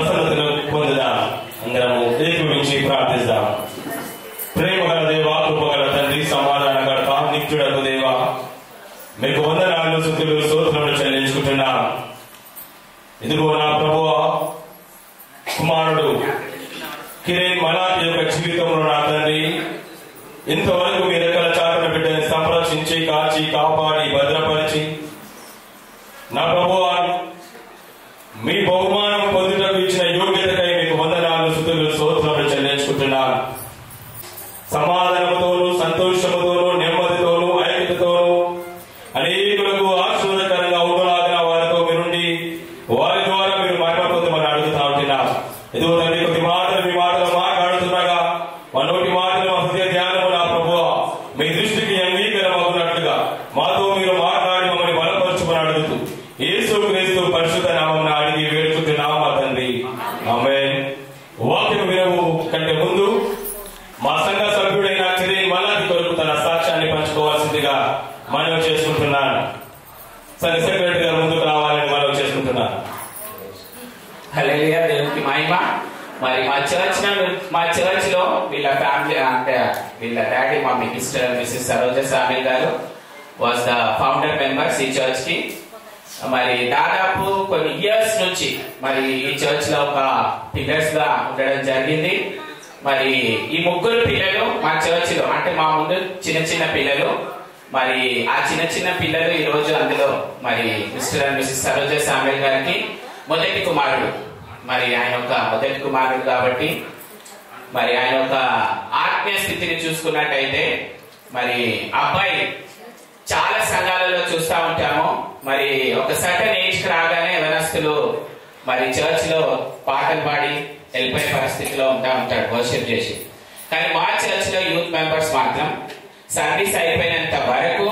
ప్రసన్నతను పొందుదాం. అందరము ఏకీభవించి ప్రార్థిద్దాం. ప్రేమగల దేవా, కృపగల తండ్రి, సమాధానకర్త, నిత్యుడకు దేవా, మీకు వందనాలు, స్తుతులు, స్తోత్రములు చెల్లించుకుంటున్నాం. ఇదిగో నా ప్రభువా, కుమారుడు కిరణ్ మలాటి యొక్క జీవితంలో నా తండ్రి ఇంతవరకు మీ రెక్కల చాటున బిడ్డని సంరక్షించి, కాచి, కాపాడి, భద్రపరిచి నా ప్రభువా మీ బహుమానం పొందుటకు ఇచ్చిన యోగ్యతకై మీకు వందనాలు, స్తుతులు, స్తోత్రములు చెల్లించుకుంటున్నాను. సమాధానముతోనూ, సంతోషముతోనూ, నెమ్మదితోనూ, ఐక్యతతోనూ అనేకులకు ఆశీర్వాదకరంగా ఉండలాగిన వారితో మీరుండి వారి ద్వారా మీరు మాట్లాడుతుందని అడుగుతా ఉంటున్నాం. ఎదుగు తండ్రి, కొద్ది మాటలు మీ మాటలు మాట్లాడుతుండగా మా నోటి మాటలు, మా హృదయ ధ్యానము నా ప్రభువా మీ దృష్టికి అంగీకారమవుతున్నట్లుగా మాతో మీరు మాట్లాడి మమ్మల్ని బలపరచుమని అడుగుతూ యేసు క్రీస్తు పరిశుద్ధ నామమున అడిగి వేడుకుంటున్నాం మా తండ్రి, ఆమేన్. వాక్యం వినవు కంటే ముందు మా సంఘ సభ్యుడైన కిరణ్ మలాటి కొరకు తన సాక్ష్యాన్ని పంచుకోవాల్సిందిగా మనవి చేసుకుంటున్నాను. సంఘ సెక్రటరీ గారు ముందుకు రావాలని మనవి చేసుకుంటున్నాను. హల్లెలూయా, దేవునికి మహిమ. మరి మా చర్చ్ లో వీళ్ళ ఫ్యామిలీ అంటే వీళ్ళ daddy mummy Mr Mrs Saroja Samil గారు వాజ్ ద ఫౌండర్ మెంబర్స్ ఈ చర్చ్ కి. మరి దాదాపు కొన్ని ఇయర్స్ నుంచి మరి ఈ చర్చ్ లో ఒక పిల్లర్స్ గా ఉండడం జరిగింది. మరి ఈ ముగ్గురు పిల్లలు మా చర్చ్ లో అంటే మా ముందు చిన్న చిన్న పిల్లలు, మరి ఆ చిన్న చిన్న పిల్లలు ఈ రోజు అందులో మరి Mr and Mrs Saroja Samil గారికి మొదటి కుమారుడు. మరి ఆయన ఒక మొదటి కుమారుడు కాబట్టి మరి ఆయన ఒక ఆత్మీయ స్థితిని చూసుకున్నట్టయితే మరి అబ్బాయి చాలా సంఘాలలో చూస్తూ ఉంటాము. మరి ఒక సర్టన్ ఏజ్ రాగానే యవనస్తులు మరి చర్చ్ లో పాటలు పాడి వెళ్ళిపోయే పరిస్థితిలో ఉంటాడు వర్షిప్ చేసి. కానీ మా చర్చ్ లో యూత్ మెంబర్స్ మాత్రం సర్వీస్ అయిపోయినంత వరకు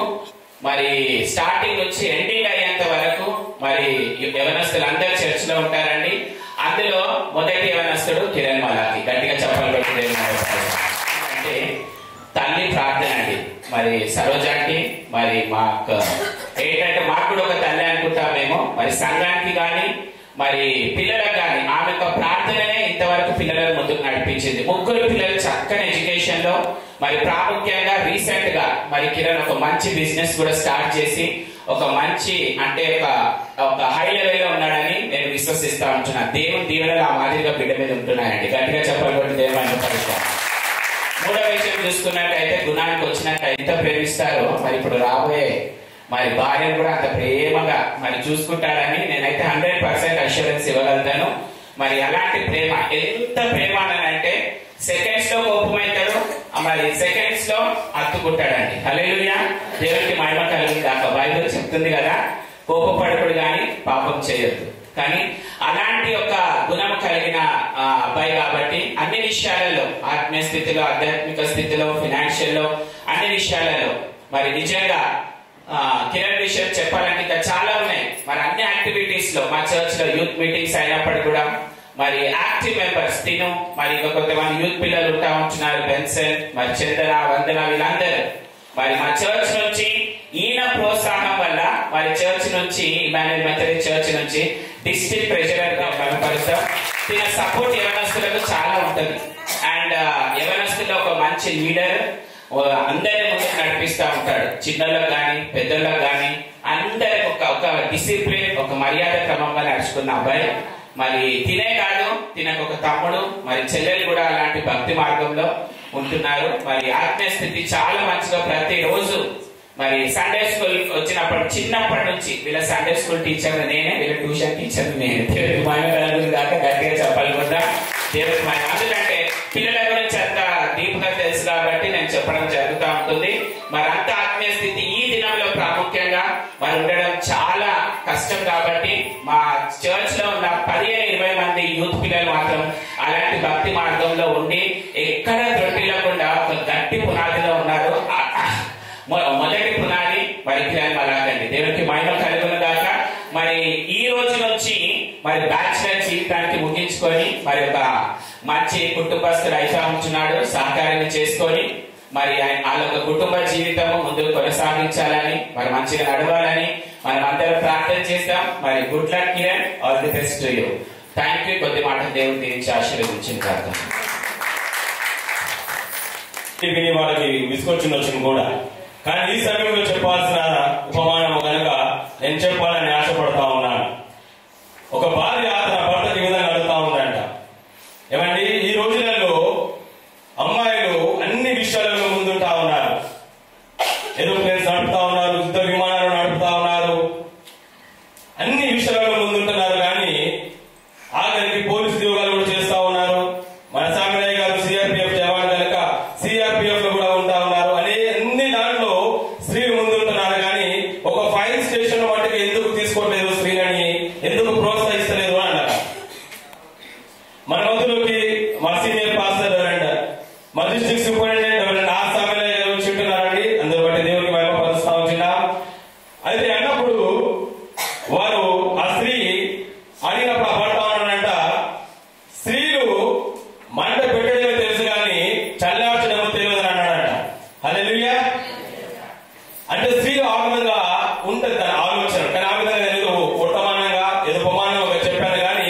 మరి స్టార్టింగ్ నుంచి ఎండింగ్ అయ్యేంత వరకు మరి యవనస్తులు అందరు చర్చ్ లో ఉంటారండి. అందులో మొదటి యవనస్తుడు కిరణ్ మలాటి. గట్టిగా చెప్పాలి పెట్టి అంటే తల్లి ప్రార్థన అండి. మరి సరోజాంటి మరి మాకు ఏంటంటే మాకు కూడా ఒక తల్లి అనుకుంటామేమో. మరి సంఘానికి కానీ మరి పిల్లలకు కానీ ఆమె యొక్క ప్రార్థననే ఇంతవరకు పిల్లలను ముందుకు నడిపించింది. ముగ్గురు పిల్లలు చక్కని ఎడ్యుకేషన్ లో మరి ప్రాముఖ్యంగా రీసెంట్ గా మరి కిరణ్ ఒక మంచి బిజినెస్ కూడా స్టార్ట్ చేసి ఒక మంచి అంటే ఒక హై లెవెల్ లో ఉన్నాడని నేను విశ్వసిస్తా ఉంటున్నాను. దేవుని దీవెనలు ఆ మాదిరిగా బిడ్డ మీద ఉంటున్నాయండి. గట్టిగా చెప్పాలి దేవుని పరిశ్రమ. మూడో విషయం చూసుకున్నట్టయితే గుణానికి వచ్చినట్టు ఎంత ప్రేమిస్తారో మరి ఇప్పుడు రాబోయే మరి భార్యను కూడా అంత ప్రేమగా మరి చూసుకుంటారని నేనైతే 100% అష్యూరెన్స్ ఇవ్వగలుగుతాను. మరి అలాంటి ప్రేమ ఎంత ప్రేమ అంటే సెకండ్స్ లో కోపమవుతాడు, మరి సెకండ్స్ లో అత్తుకుంటాడండి. హల్లెలూయా, దేవునికి మహిమ కలుగుతుంది. ఆ బైబిల్ చెప్తుంది కదా, కోపపడకుడు గాని పాపం చేయొద్దు. కానీ అలాంటి ఒక గుణం కలిగిన అబ్బాయి కాబట్టి అన్ని విషయాలలో ఆత్మీయ స్థితిలో, ఆధ్యాత్మిక స్థితిలో, ఫినాన్షియల్ లో అన్ని విషయాలలో మరి నిజంగా కిరణ్ విషయం చెప్పాలంటే ఇంకా చాలా ఉన్నాయి. మరి అన్ని యాక్టివిటీస్ లో మా చర్చ్ లో యూత్ మీటింగ్స్ అయినప్పుడు కూడా మరి యాక్టివ్ మెంబర్స్ తిను మరి కొంతమంది యూత్ పిల్లలు ఉంటా ఉంటున్నారు. బెన్సన్ మరి చందన, వందన వీళ్ళందరూ మరి మా చర్చ్ నుంచి ఈయన ప్రోత్సాహం వల్ల మరి చర్చ్ నుంచి ఇమాన్యుయల్ మెథడిస్ట్ చర్చ్ నుంచి డిస్ట్రిక్ట్ ప్రెసిడెంట్ గా కనపరుస్తాం. దీని సపోర్ట్ యవనస్తులకు చాలా ఉంటుంది. అండ్ యవనస్తుల్లో ఒక మంచి లీడర్ అందరి ముందుకు నడిపిస్తా ఉంటాడు. చిన్నలకు గాని పెద్దలకు గాని అందరికి ఒక డిసిప్లిన్, ఒక మర్యాద క్రమంగా నడుచుకున్న అబ్బాయి. మరి తినే కాదు, తినకు ఒక తమ్ముడు మరి చెల్లెలు కూడా అలాంటి భక్తి మార్గంలో ఉంటున్నారు. మరి ఆత్మీయ స్థితి చాలా మంచిగా ప్రతి రోజు మరి సండే స్కూల్ వచ్చినప్పుడు చిన్నప్పటి నుంచి వీళ్ళ సండే స్కూల్ టీచర్ నేనే, వీళ్ళ ట్యూషన్ టీచర్ నేనే. దేవుడికి మహిమ దాకా గట్టిగా చెప్పాలి కూడా దేవుడికి మహిమ. ఎందుకంటే పిల్లల గురించి అంత డీప్ గా తెలుసు కాబట్టి నేను చెప్పడం జరుగుతూ ఉంటుంది. మరి అంత ఆత్మీయ స్థితి ఈ దినంలో ప్రాముఖ్యంగా మరి ఉండడం చాలా కష్టం కాబట్టి మా చర్చ్ లో ఉన్న 15-20 మంది యూత్ పిల్లలు మాత్రం అలాంటి భక్తి మార్గంలో ఉండి ఎక్కడ దొడ్డిల్లకుండా ఒక గట్టి పునాదిలో ఉన్నారు. మొదటి పునాది మరి కిరణ్ మలాకండి. దేవునికి మహిమ కలుగును గాక. మరి ఈ రోజు నుంచి మరి బ్యాచిలర్ జీవితానికి ముగించుకొని మరి ఒక మంచి కుటుంబస్తులు అయితే ఉంటున్నాడు. సహకారాన్ని చేసుకొని మరి వాళ్ళ కుటుంబ జీవితము ముందుకు కొనసాగించాలని, మరి మంచిగా నడవాలని మనం అందరం ప్రార్థన చేస్తాం. మరి good luck Kiran, all the best to you. Thank you. కొద్ది మాట దేవుడు దీవించి ఆశీర్వదించిన కాక విని వాళ్ళకి విసుకొచ్చింది కూడా. కానీ ఈ సమయంలో చెప్పాల్సిన ఉపమానం కనుక నేను చెప్పాలని ఆశపడతా ఉన్నాను. ఒక భార్య తన భర్తకి ఈ విధంగా అడుగుతా ఉందంట, ఏమండి ఈ రోజులలో అమ్మాయిలు అన్ని విషయాలలో ముందుంటా ఉన్నారు. ఏరోప్లేన్స్ నడుపుతా ఉన్నారు, యుద్ధ విమానాలు నడుపుతా ఉన్నారు, అన్ని విషయాలలో ముందుంటున్నారు. కానీ ఆఖరికి పోలీసు ఉద్యోగాలు కూడా చేస్తా ఉన్నారు. మన సామిరాయ్ గారు సిఆర్పిఎఫ్ జవాన్ కనుక సిఆర్పిఎఫ్ లో కూడా ఉంటా ఉన్నారు. అన్ని దాంట్లో స్త్రీలు ముందుంటున్నారు. కానీ ఒక ఫైర్ స్టేషన్ వాటికి ఎందుకు తీసుకోవట్లేదు, స్త్రీలని ఎందుకు ప్రోత్సహిస్తలేదు అన్నారు. మన మధ్యలోకి మా సీనియర్ పాస్టర్ ఎవరంట, మా డిస్ట్రిక్ట్ సూపరింటెండెంట్ ఎవరంటే ఆ సామిరాయ్ గారు వచ్చి ఉంటున్నారండి. అందరూ బట్టి దేవుడికి మహిమపరుస్తా ఉంటున్నా. అయితే అన్నప్పుడు వారు ఆ స్త్రీ అడిగినప్పుడు ఆ భర్త అన్నాడంట, స్త్రీలు మంట పెట్టడమే తెలుసు కానీ చల్లార్చడమో తెలియదు అని అన్నాడంట. హల్లెలూయా. అంటే స్త్రీలు ఆ విధంగా ఉంటుంది తన ఆలోచన. కానీ ఆ విధంగా నేను ఏదో వర్తమానంగా ఏదో ఉపమానంగా చెప్పాను కానీ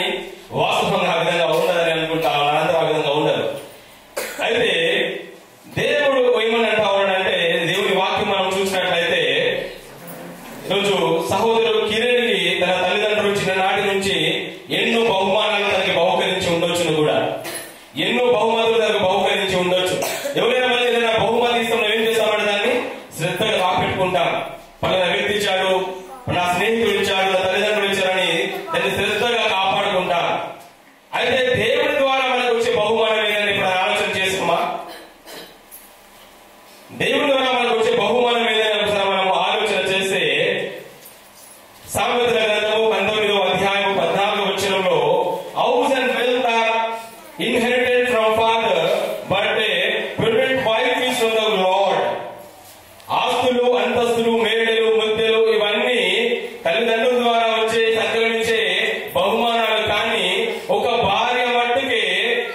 వాస్తవంగా ఆ విధంగా ఉండదని అనుకుంటా అందరూ ఆ విధంగా ఉండదు. అయితే దేవుడు ఏమని అంటా ఉన్నాడంటే, దేవుని వాక్యం మనం చూసినట్లయితే ఈరోజు సహోదరుడు కిరణ్కి తన తల్లిదండ్రులు చిన్ననాటి నుంచి ఎన్నో బహుమానాలు తనకి బహుకరించి ఉండొచ్చును కూడా, ఎన్నో బహుమతులు తనకు బహుకరించి ఉండొచ్చు. ఎవరైనా మళ్ళీ ఏదైనా బహుమతి ఇస్తాం ఏం చేస్తామంటే దాన్ని శ్రద్ధగా కాపెట్టుకుంటాం. పలానా వ్యక్తి ఇచ్చాడు, నా స్నేహితుడు ఇచ్చాడు, నా తల్లిదండ్రులు ఇచ్చారని దాన్ని శ్రద్ధగా కాపాడుకుంటాం. అయితే దేవుడి ద్వారా మనకు వచ్చే బహుమానం ఏదని ఇప్పుడు ఆలోచన చేసుకుమా? దేవుడి ద్వారా మనకు వచ్చే బహుమానం ఏదని ఒకసారి మనం ఆలోచన చేస్తే, సామెతల గ్రంథము 19వ అధ్యాయం 14వ వచనంలో house and wealth are inherited from father but a prudent wife is from the Lord. ఆస్తులు, అంతస్తులు, మేడలు, ముద్దెలు ఇవన్నీ తల్లిదండ్రుల ద్వారా వచ్చే సంక్రమించే బహుమానాలు. కానీ ఒక భార్య మట్టుకే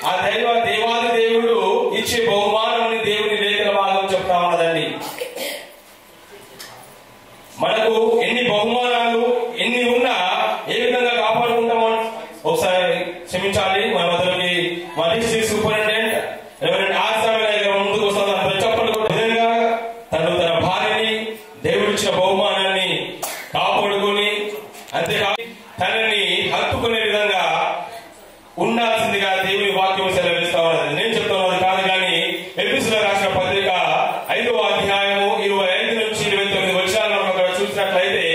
ఆ దేవాది దేవుడు ఇచ్చే బహుమానం దేవుని లేఖన భాగం చెప్తా ఉన్నదండి. మనకు ఎన్ని బహుమానాలు ఎన్ని ఉన్నా ఏ విధంగా కాపాడుకుంటామో ఒకసారి క్షమించాలి. మన మొదలకి మా డిస్ట్రిక్ట్ సూపరింటెండెంట్ రెవరెండ్ ఆర్ సామిరాయ్ గారు ముందుకు వస్తారు. చెప్పలు విధంగా తను తన భార్యని దేవుడిచ్చిన బహుమానాన్ని కాపాడుకొని అంతేకాదు తనని హత్తుకునే విధంగా ఉండాల్సిందిగా దేవుని వాక్యం సెలవిస్తా ఉన్నది. నేను చెప్తున్నది కాదు కానీ ఎఫెసీయులకు రాసిన పత్రిక 5వ అధ్యాయము 25 నుంచి 29 వచనాలను మనం చూసినట్లయితే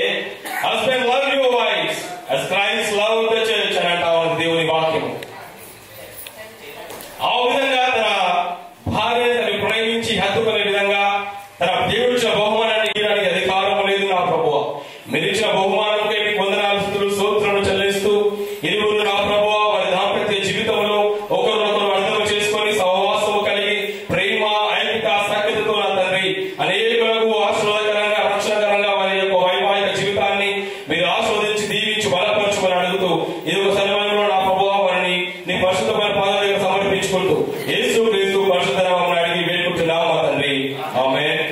husband love your wives as Christ loved the church అని అంటా ఉన్నది దేవుని వాక్యం. ఆ విధంగా తన భార్యని ప్రేమించి హత్తుకునే విధంగా తన దేవుడిచ్చిన బహుమానాన్ని ఇవ్వడానికి అధికారం లేదు నా ప్రభువా. మీరు ఇచ్చిన బహుమానంకే మీకు వందనాలు, స్తుతులు, స్తోత్రాలు చెల్లిస్తూ ఇరువురు నా ప్రభువా వారి దాంపత్య జీవితంలో ఒకరినొకరు అర్థం చేసుకొని సహవాసము కలిగి ప్రేమ, ఐక్యత, సఖ్యతతో నా తండ్రి అనేకులకు ఆశీర్వాదకరంగా రక్షణకరంగా వారి యొక్క వైవాహిక జీవితాన్ని మీరు ఆస్వాదించి దీవించి బలపరచుమని అడుగుతూ ఇది ఒక సమయంలో నా ప్రభువా వారిని నీ పరిశుద్ధమైన పాదాల దగ్గర సమర్పించుకుంటూ యేసు క్రీస్తు పరిశుద్ధ నామమున అడిగి వేడుకుంటున్నాము మా తండ్రి, ఆమేన్.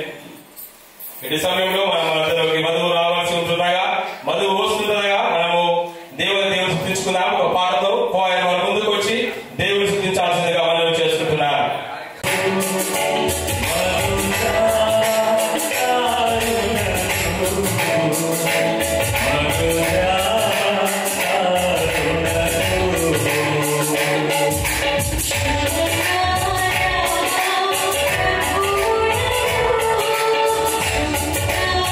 ఇటు సమయంలో మనం మధ్యలోకి మధువు రావాల్సి ఉంటుండగా, మధువు వస్తుండగా మనము దేవుని స్తుతించుకుందాం. ఒక పాటతో ఆయన మన ముందుకు వచ్చి దేవుని స్తుతించాల్సిందిగా మనం చేసుకుంటున్నాం. Oh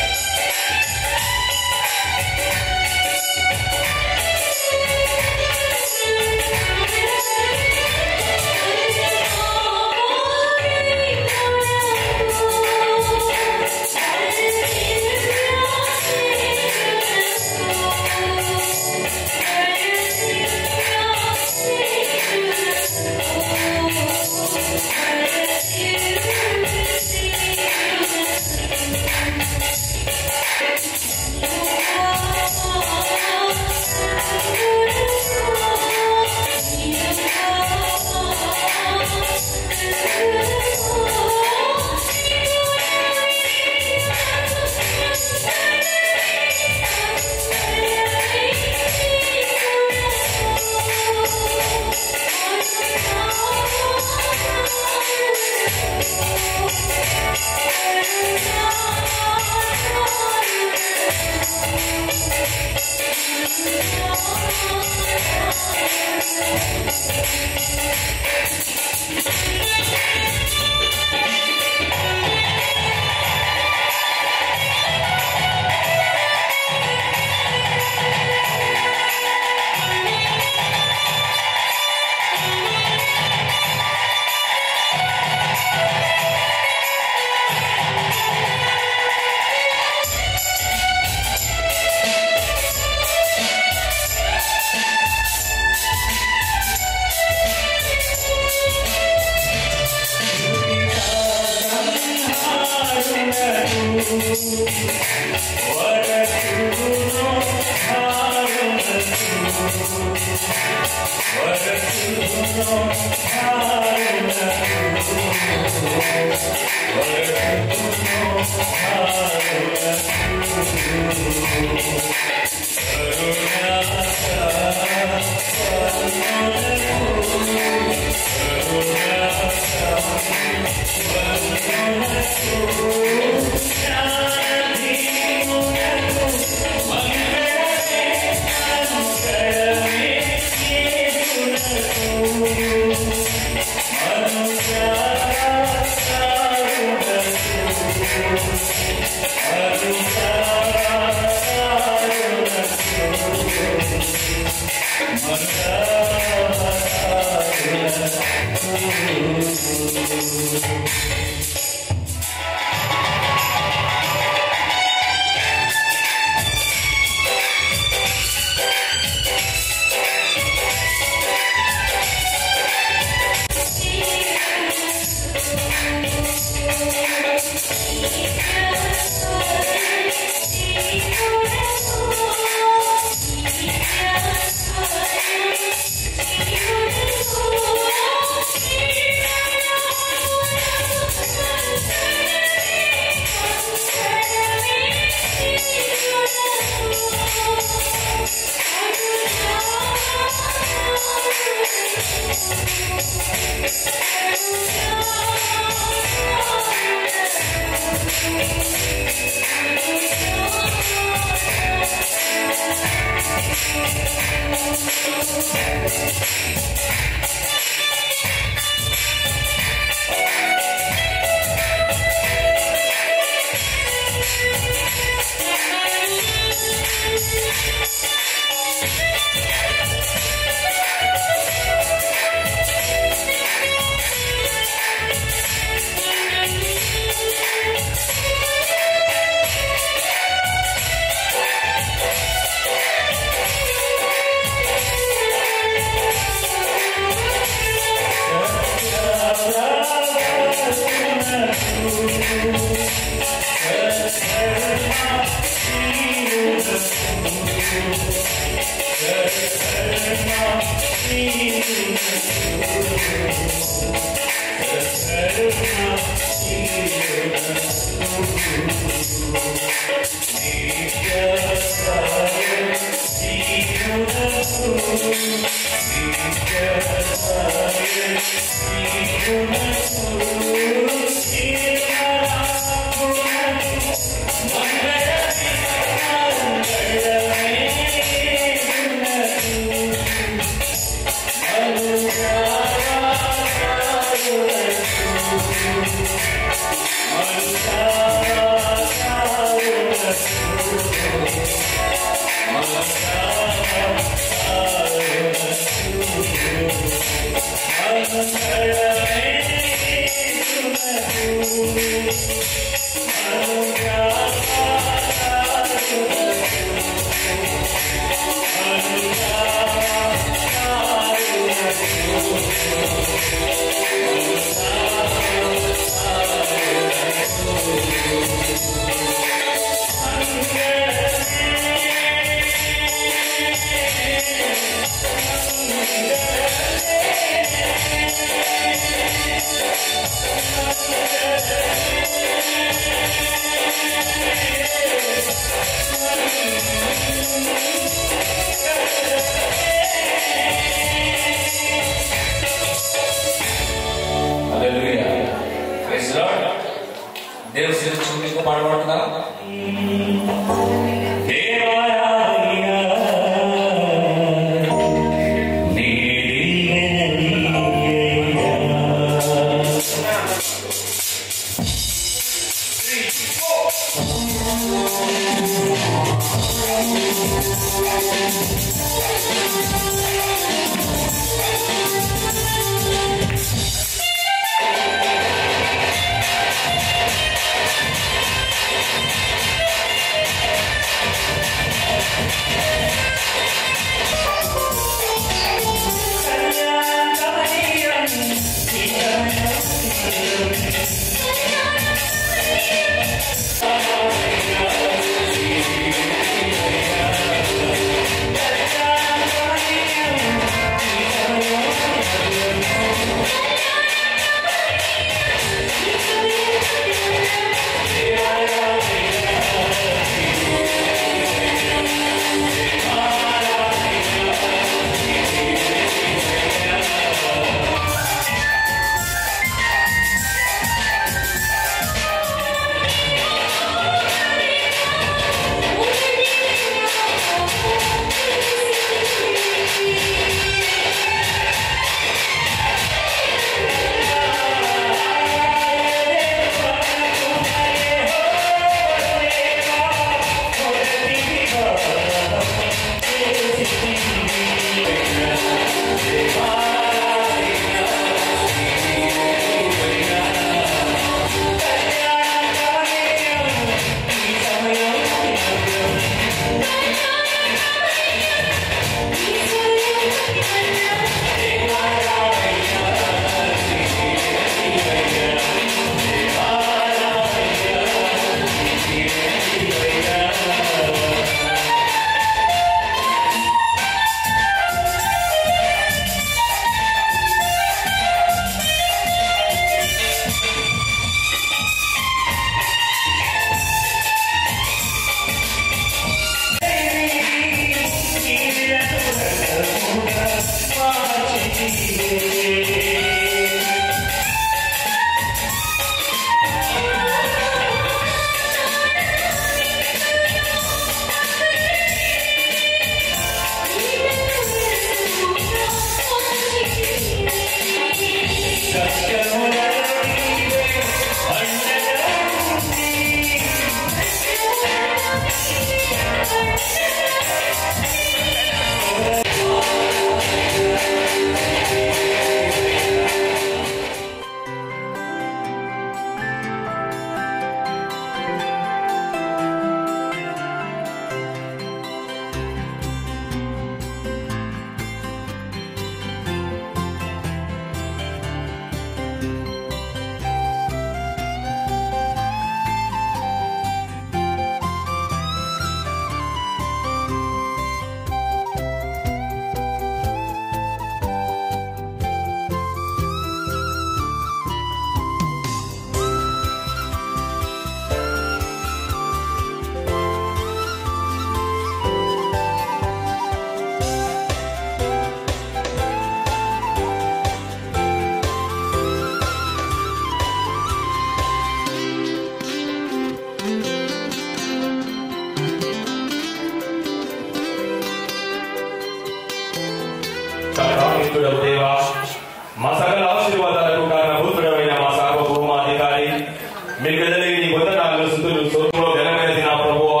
వందనాలు స్తుతులు స్తోత్రములు ఘనమైన నా ప్రభువా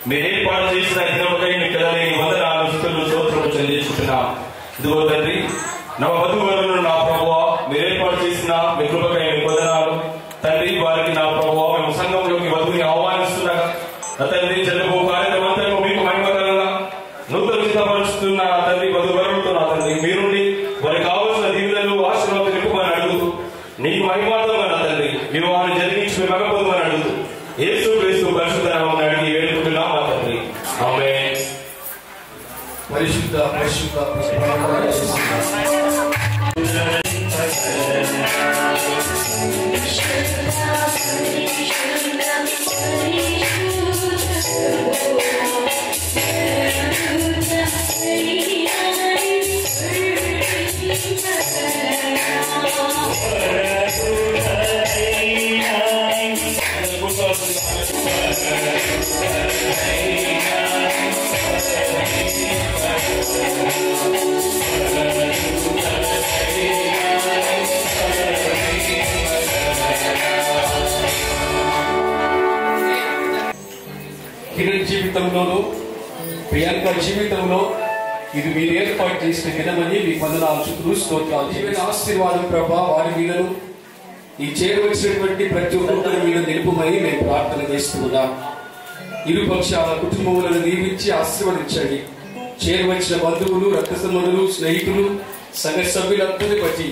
మీరు ఏర్పాటు చేసిన దినముకై మీకు వందనాలు స్తుతులు స్తోత్రములు చెల్లించుకుంటున్నాం. ఇదిగో తండ్రి నా వధువరులను నా ప్రభువా మీరు ఏర్పాటు చేసిన మీ కృపకై మీకు వందనాలు తండ్రి. వారికి నా ప్రభువా మేము సంఘంలోకి వధువుని ఆహ్వానిస్తున్నాగా తండ్రి జరగబో కార్యక్రమంలో మీకు మహిమకరంగా నూతన సిద్ధపరుస్తున్న తండ్రి వధువరులతో నా తండ్రి మీరుండి వారికి కావలసిన దీవులను ఆశీర్వాదం నింపుమని అడుగుతూ నీకు మహిమార్థంగా నా తండ్రి వివాహాన్ని జరిగించి మేము మగపొందమని అడుగుతూ యేసు క్రీస్తు పరిశుద్ధ నామమున అడిగి వేడుకుంటున్నాం మా తండ్రి. ఆమేన్. పరిశుద్ధ పరిశుద్ధ కిరణ్ జీవితంలోనూ ప్రియాంక జీవితంలో ఇది మీరు ఏర్పాటు చేసిన దినమని మీకు వందనాలు స్తుతులు స్తోత్రాలు. జీవన ఆశీర్వాదం ప్రభా వారి మీదను ఈ చేరవలసినటువంటి ప్రతి ఒక్కరి మీద నిలుపుమని మేము ప్రార్థన చేస్తున్నాం. ఇరు పక్షాల కుటుంబములను దీవించి ఆశీర్వదించండి. చేరవలసిన బంధువులు రక్త సంబంధులు స్నేహితులు సంఘ సభ్యులందరినీ బట్టి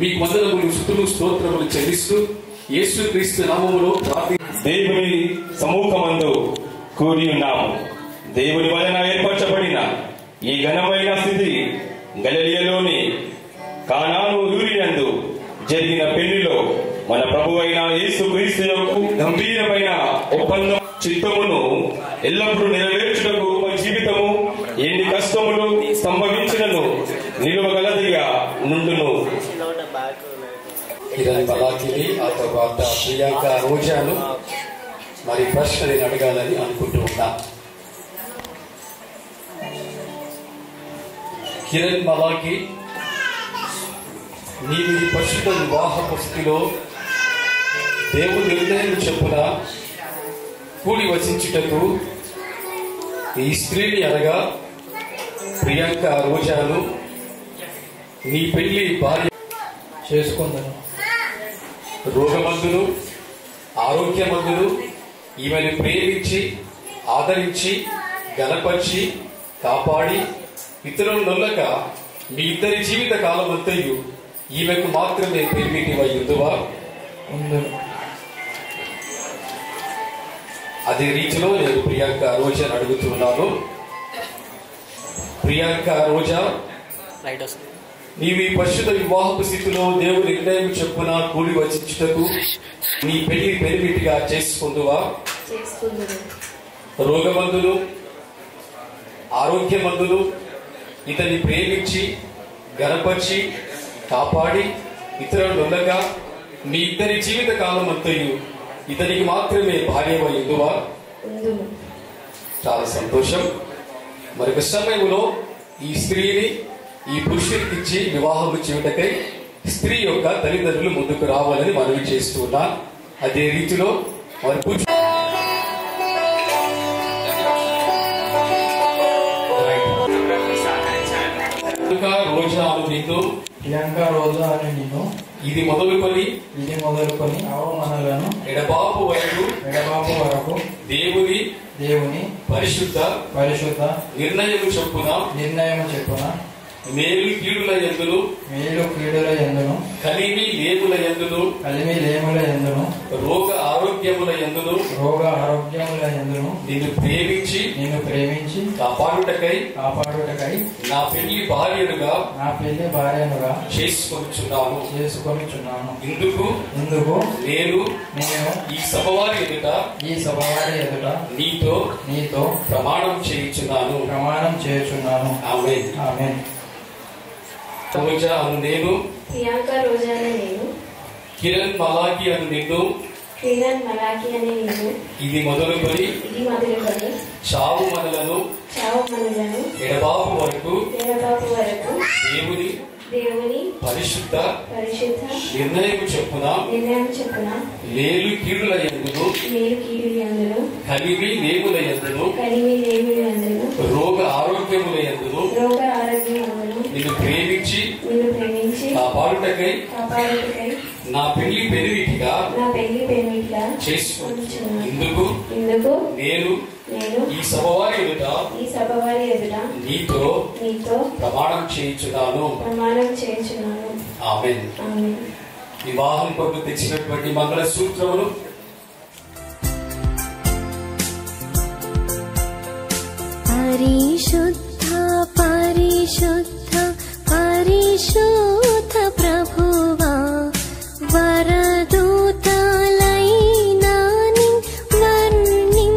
మీకు వందనములు స్తుతులు స్తోత్రములు చెల్లిస్తూ యేసు క్రీస్తు నామములో దేవుని సముఖమందు కూడి ఉన్నాము. దేవుని వలన ఏర్పరచబడిన ఈ ఘనమైన స్థితి గలిలయలోని కానాను ఊరినందు జరిగిన పెళ్లిలో మన ప్రభువైన యేసు క్రీస్తు యొక్క గంభీరమైన ఒప్పందం చిత్తమును ఎల్లప్పుడూ నెరవేర్చుటకు మన జీవితము ఎన్ని కష్టములు సంభవించినను నిలువగలదిగా నుండును. కిరణ్ మలాకిని ఆ తర్వాత ప్రియాంక రోజాను మరి ప్రశ్న నేను అడగాలని అనుకుంటూ ఉన్నా. కిరణ్ మలాకి నీవు ఈ పరిశుద్ధ వివాహ స్థితిలో దేవుని నిర్ణయం చెప్పున కూడి వసించుటకు ఈ స్త్రీని అనగా ప్రియాంక రోజాను నీ పెళ్లి భార్య చేసుకుందాను. రోగమందులు ఆరోగ్యమందులు ఈమెను ప్రేమించి ఆదరించి గణపరిచి కాపాడి ఇతరులను నొల్లక మీ ఇద్దరి జీవిత కాలమంతయు ఈమెకు మాత్రమే పెరిమిటివై ఉందువా? అదే రీతిలో నేను ప్రియాంక రోజాను అడుగుతున్నాను. ప్రియాంక రోజా నీవు ఈ పరిశుద్ధ వివాహపు స్థితిలో దేవుని నిర్ణయం చెప్పున కూడి వచించుటకు నీ పెళ్లి పెరిమిటిగా చేసుకుందువా? రోగమందులు ఆరోగ్యమందులు ఇతన్ని ప్రేమించి గణపరిచి కాపాడి ఇతరులను ఉండగా మీ ఇద్దరి జీవిత కాలం అంతయు ఇతనికి మాత్రమే భార్యవై ఉందువా? చాలా సంతోషం. మరొక సమయంలో ఈ స్త్రీని ఈ పురుషుడికి ఇచ్చి వివాహం చేయుటకై స్త్రీ యొక్క తల్లిదండ్రులు ముందుకు రావాలని మనవి చేస్తున్నా. అదే రీతిలో మరి రోజా అను నిన్ను ప్రియాంక రోజా అని నిన్ను ఇది మొదలుకొని అవమానాలను ఎడబాపు వరకు దేవుని పరిశుద్ధ నిర్ణయము చెప్పున మేలు కీడుల యందును కలిమి లేముల యందును రోగ ఆరోగ్యముల యందును నిన్ను ప్రేమించి కాపాడుటకై నా పెళ్లి భార్యనుగా చేసుకొనుచున్నాను. ఇందుకు నేను ఈ సభవారి ఎదుట నీతో ప్రమాణం చేయుచున్నాను. ఆమేన్. రోజా అను నేను ప్రియాంక రోజా అనే నేను కిరణ్ మలాకి అను నిన్ను ఇది మొదలుకొని చావు మనలను ఎడబాపు వరకు దేవుని పరిశుద్ధ నిర్ణయం చొప్పున లేలు కీడుల యందును కలిమి లేముల యందును రోగ ఆరోగ్యముల యందును నిన్ను ప్రేమించి కాపాడుటకై నా పెళ్లి పెనివిటిగా చేసుకుని ఇందుకు నేను ఈ సభవారి ఎదుట నీతో ప్రమాణం చేయించున్నాను. ఆమేన్. వివాహం కొరకు తెచ్చినటువంటి మంగళ సూత్రములు పరిశుద్ధ పరిశుద్ధ పరిశుద్ధ ప్రభువా వరదూతలైనా వర్ణింపగలరా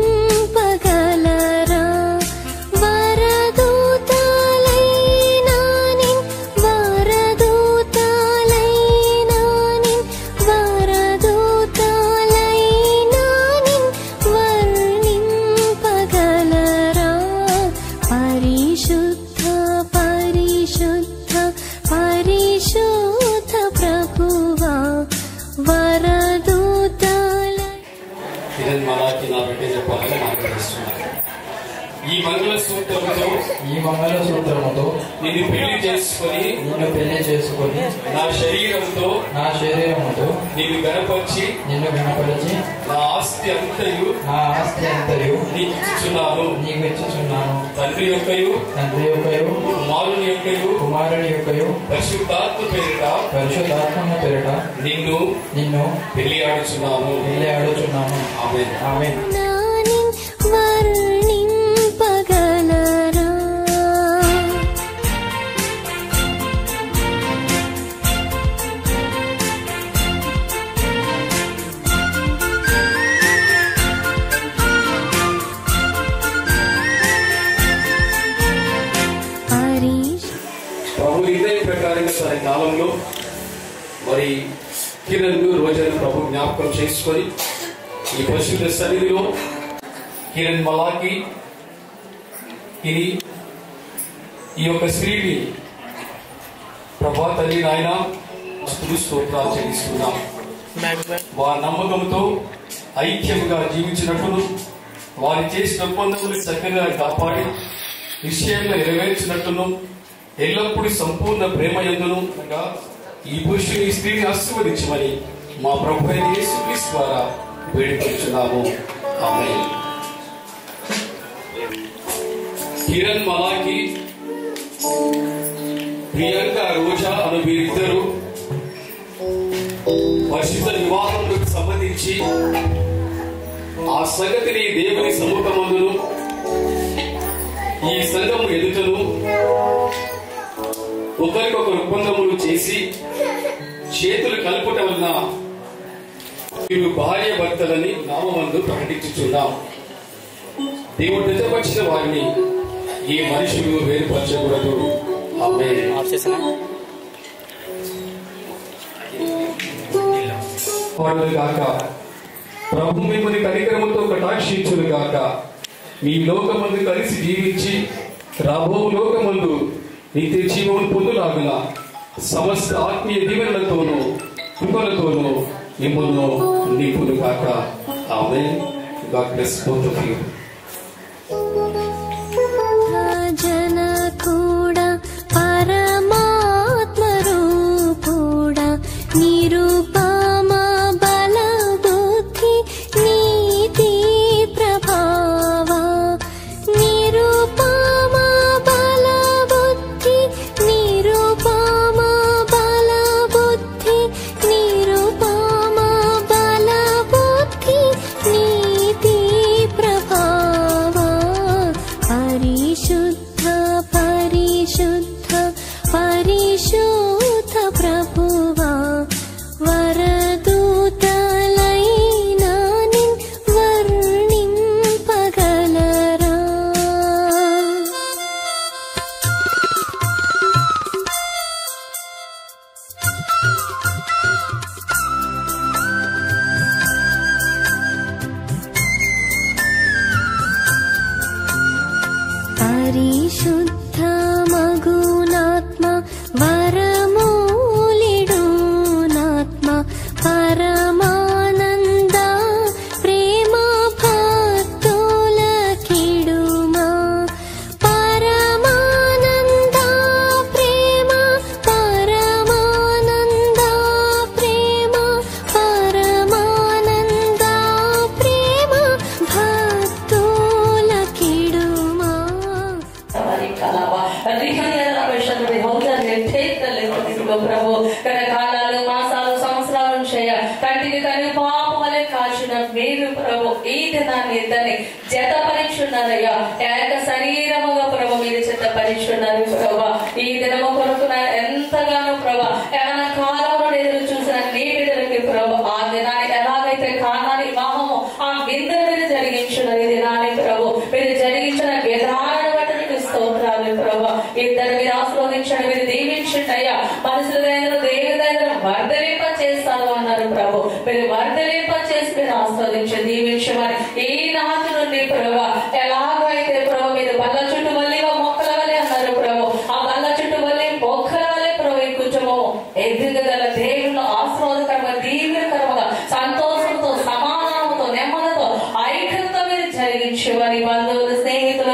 వరదూతలైనా వర్ణింపగలరా పరిశుద్ధ పరిశుద్ధ పరిశుద్ధ ప్రభువా వరదూతల మలాకి నా బిడ్డ చెప్పాలని ఆగ్రహిస్తున్నాను. ఈ మంగళ సూత్రముతో నిన్ను పెళ్లి చేసుకొని నా శరీరంతో నిన్ను గణపరిచి నా ఆస్తి అంతయు నీకు ఇచ్చుచున్నాను. తండ్రి యొక్కయు కుమారుని యొక్కయు పరిశుద్ధాత్మ పేరిట నిన్ను పెళ్లి ఆడుచున్నాను. ఆమేన్. వర్ణింపగలరా ప్రభు నిర్ణయం ప్రకారంగా తన కాలంలో మరి కిరణ్ రోజును ప్రభు జ్ఞాపకం చేసుకొని ఈ పరిశుద్ధ సన్నిధిలో కిరణ్ మలాకి ఇది ఈ యొక్క స్త్రీని ప్రభా తల్లి నాయన స్తోత్రాలు చెల్లిస్తున్నాం. వారి నమ్మకంతో ఐక్యముగా జీవించినట్టును వారి చేసిన ఒప్పందములు చక్కగా కాపాడి విషయంలో నెరవేర్చినట్టును ఎల్లప్పుడూ సంపూర్ణ ప్రేమ యందును ఈ పురుషుని స్త్రీని ఆశీర్వదించమని మా ప్రభు అయిన యేసుక్రీస్తు ద్వారా వేడుకొచ్చున్నాము. ఆమేన్. కిరణ్ మలాకి ప్రియాంక రోజా అను వీరిద్దరూ పరిశుద్ధ వివాహంకు సంబంధించి ఆ సంగతిని దేవుని సముఖమందును ఈ సంఘము ఎదుటను ఒకరికొకరు ఒప్పందములు చేసి చేతులు కలుపుట వలన వీరు భార్య భర్తలని నామమందు ప్రకటించుచున్నాం. దేవుడు నిజపరిచిన వారిని ఈ మనుషులు వేరుపరచకూడదు. ఆమేన్. గాక ప్రభు మిమ్మల్ని కనికరముతో కటాక్షించును గాక. మీ లోకమందు కలిసి జీవించి రాబో లోకమందు నిత్య జీవం పొందులాగున సమస్త ఆత్మీయ దీవెనలతోనూ కృపలతోనూ మిమ్మల్ని నింపును గాక. ఆమేన్. God bless both of you. జన కూడా పరమాత్మ రూపుడా నిరుపమ బల బుద్ధి నీతి ప్రభావ నిరుపమ బల బుద్ధి నిరుపమ బల బుద్ధి నిరుపమ బల బుద్ధి నీతి ప్రభావ పరిశుద్ధ పరిశుద్ధ పరిశుద్ధ ప్రభువా వరదూతలైనా వర్ణింపగలరా పరిశుద్ధ మగునాత్మ వరమ దర్శనాన్ని ఇద్దరిని జతపరిచున్నారయ్యా. యొక్క శరీరముగా ప్రభు మీరు జతపరిచున్నారు ప్రభా. ఈ దినము కొరకు ఎంతగానో ప్రభా ఏమైనా కాలంలో ఎదురు చూసిన నీ బిడ్డలకి ప్రభు ఆ దినాన్ని ఎలాగైతే కానాని వివాహము ఆ విందును మీరు జరిగించున్నారు. ఈ దినాన్ని ప్రభు మీరు జరిగించిన విధానాన్ని బట్టి మీకు స్తోత్రాలు ప్రభా. ఇద్దరు మీరు ఆశీర్వదించండి, మీరు దీవించండి అయ్యా. మనుషుల దగ్గర దేవుని దగ్గర వర్ధలింప చేస్తాను అన్నారు ప్రభు. మీరు వర్ధలింప చేసి మీరు ఆస్వాదించండి, దీవించమని ఈ నాటి నుండి ప్రభా ఎలాగైతే ప్రభు మీరు బల్ల చుట్టూ వల్లిగా మొక్కల వలె అన్నారు ప్రభు. ఆ బల్ల చుట్టూ వల్లి మొక్కల వలె ప్రభు ఈ కుటుంబము ఎదుగుదల దేవుళ్ళు ఆశీర్వాదకరంగా దీవెనకరంగా సంతోషంతో సమాధానంతో నెమ్మదితో ఐక్యతతో మీరు జరిగించేవారి బంధువులు స్నేహితుల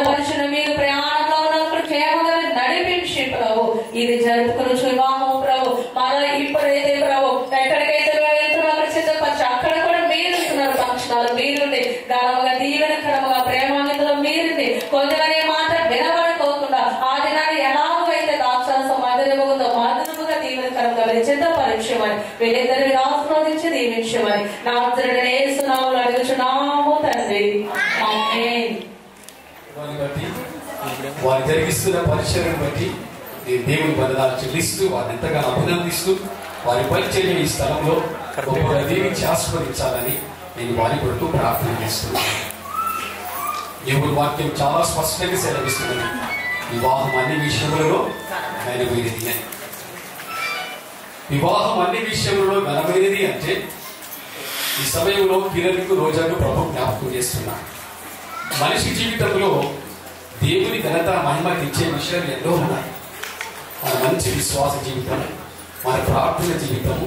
పరిచిన మీరు ప్రయాణంలో ఉన్నప్పుడు క్షేమంగా నడిపించి ప్రభు ఇది జరుపుకుని వివాహము ప్రభు. మరో ఇప్పుడైతే ప్రభు ఎక్కడికైతే వెళ్తున్నారో అక్కడ సిద్ధపరిచి అక్కడ కూడా మీరున్నారు ఫంక్షనాలు మీరుండి గర్వంగా దీవెనకరంగా ప్రేమాన్వితలో మీరుంది. కొంతమంది మాట వినబడుకోకుండా ఆ దినాన్ని ఎలాగైతే దాక్షారసం మధురముగా మధురముగా దీవెనకరంగా మీరు సిద్ధపరిచమని వీళ్ళిద్దరిని ఆస్వాదించి దీవించమని నా యేసునామములో అడుగుచున్నాము తండ్రి. ఆమేన్. వారు జరిగిస్తున్న పరిచయం బట్టి నేను దేవుని వందనాలు చెల్లిస్తూ వారిని ఎంతగానో అభినందిస్తూ వారి పరిచయం ఈ స్థలంలో గొప్పగా దీవించి ఆస్వాదించాలని నేను వారి కొరకు ప్రార్థన చేస్తున్నాను. దేవుని వాక్యం చాలా స్పష్టంగా సెలవిస్తున్నది. వివాహం అన్ని విషయములలో ఘనమైనది అని. వివాహం అన్ని విషయములలో ఘనమైనది అంటే ఈ సమయంలో కిరణ్కు రోజాకు ప్రభు జ్ఞాపకం చేస్తున్నాను. మనిషి జీవితంలో దేవుని ఘనత మహిమ తెచ్చే విషయాలు ఎన్నో ఉన్నాయి. మన మంచి విశ్వాస జీవితం, మన ప్రార్థన జీవితము,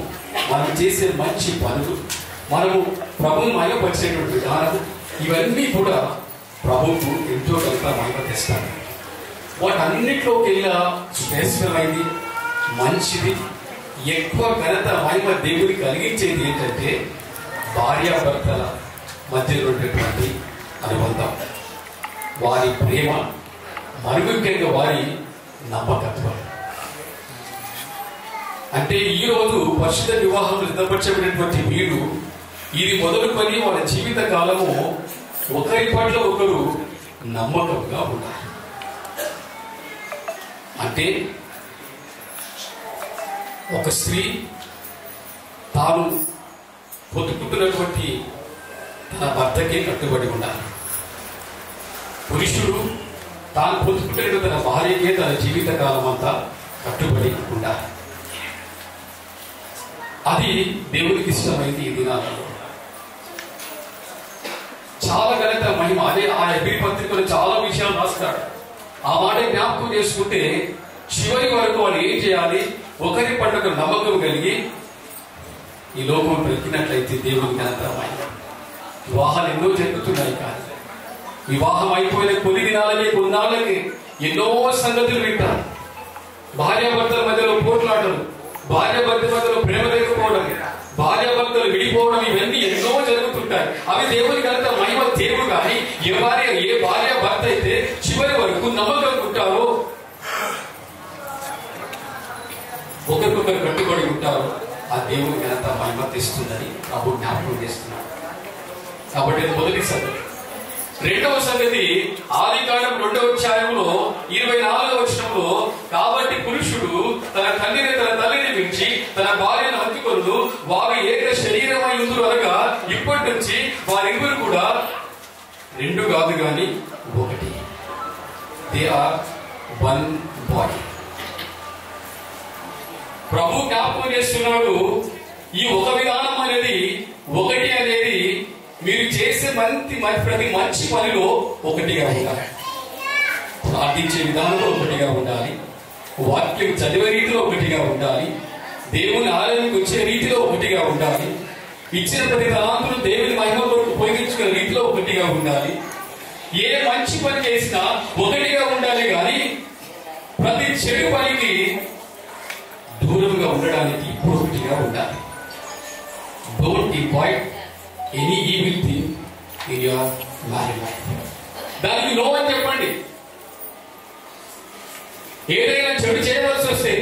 మనం చేసే మంచి పనులు, మనము ప్రభువును మహిమపరిచేటువంటి విధానం, ఇవన్నీ కూడా ప్రభువుకు ఎంతో ఘనత మహిమ తెస్తాయి. వాటన్నిటిలోకెల్లా శ్రేష్టమైంది, మంచిది, ఎక్కువ ఘనత మహిమ దేవుని కలిగించేది ఏంటంటే భార్యాభర్తల మధ్యలో ఉన్నటువంటి అనుబంధం, వారి ప్రేమ, మరి ముఖ్యంగా వారి నమ్మకత్వం. అంటే ఈ రోజు పరిశుద్ధ వివాహం సిద్ధపరచబడినటువంటి వీరు ఇది మొదలుకొని వాళ్ళ జీవిత కాలము ఒకరి పట్ల ఒకరు నమ్మకంగా ఉన్నారు. అంటే ఒక స్త్రీ తాను పొందుకుంటున్నటువంటి తన భర్తకే కట్టుబడి ఉండాలి. పురుషుడు తాను పొందుకుంటున్న తన భార్యకే తన జీవిత కాలం అంతా కట్టుబడి ఉండాలి. అది దేవునికి ఇష్టమైంది. ఈ దినాలలో చాలా ఘనత మహిమ. అదే ఆ ఎబ్రీ పత్రికలో చాలా విషయాలు రాస్తాడు. ఆ మాట జ్ఞాపకం చేసుకుంటే చివరి వరకు వాళ్ళు ఏం చేయాలి, ఒకరి పట్ల నమ్మకం కలిగి ఈ లోకం బ్రతికినట్లయితే దేవుని ఘనత మహిమ. వివాహాలు ఎన్నో జరుగుతున్నాయి, కానీ వివాహం అయిపోయిన కొన్ని దినాలకి కొన్నాళ్ళకి ఎన్నో సంగతులు వింటారు. భార్యాభర్తల మధ్యలో పోట్లాటలు, భార్యాభర్తల మధ్యలో ప్రేమ లేకపోవడం, భార్యాభర్తలు విడిపోవడం, ఇవన్నీ ఎన్నో జరుగుతుంటాయి. అవి దేవుని ఘనత మహిమ తేవు. కానీ ఏ భార్యాభర్త అయితే చివరి వరకు నమ్మకం ఉంటారో, ఒకరికొకరు కట్టుబడి ఉంటారో, ఆ దేవుని ఘనత మహిమ తెస్తుందని అప్పుడు జ్ఞాపకం చేస్తున్నాడు. కాబట్టి మొదటి సంగతి. రెండవ సంగతి ఆదికాండం 2వ అధ్యాయంలో 24వ వచనంలో, కాబట్టి పురుషుడు తన తండ్రిని తన తల్లిని మించి తన భార్యను హత్తుకొను, వారు ఏక శరీరమై ఉందురు అనగా ఇప్పటి నుంచి వారిరువురు కూడా రెండు కాదు గాని ఒకటి. They are one body. ప్రభు జ్ఞాపకం చేస్తున్నాడు, ఈ ఒక విధానం అనేది, ఒకటి అనేది మీరు చేసే ప్రతి మంచి పనిలో ఒకటిగా ఉండాలి. ప్రార్థించే విధానంలో ఒకటిగా ఉండాలి, వాక్యం చదివే రీతిలో ఒకటిగా ఉండాలి, దేవుని ఆలయానికి వచ్చే రీతిలో ఒకటిగా ఉండాలి, ఇచ్చిన ప్రతి తలాంతులు దేవుని మహిమ కొరకు ఉపయోగించుకునే రీతిలో ఒకటిగా ఉండాలి. ఏ మంచి పని చేసినా ఒకటిగా ఉండాలి, కానీ ప్రతి చెడు పనికి దూరంగా ఉండడానికి ఇప్పుడు ఒకటిగా ఉండాలి. Don't invite any evil thing in your marriage life. దానికి నో అని చెప్పండి. ఏదైనా చెడు చేయవలసి వస్తే,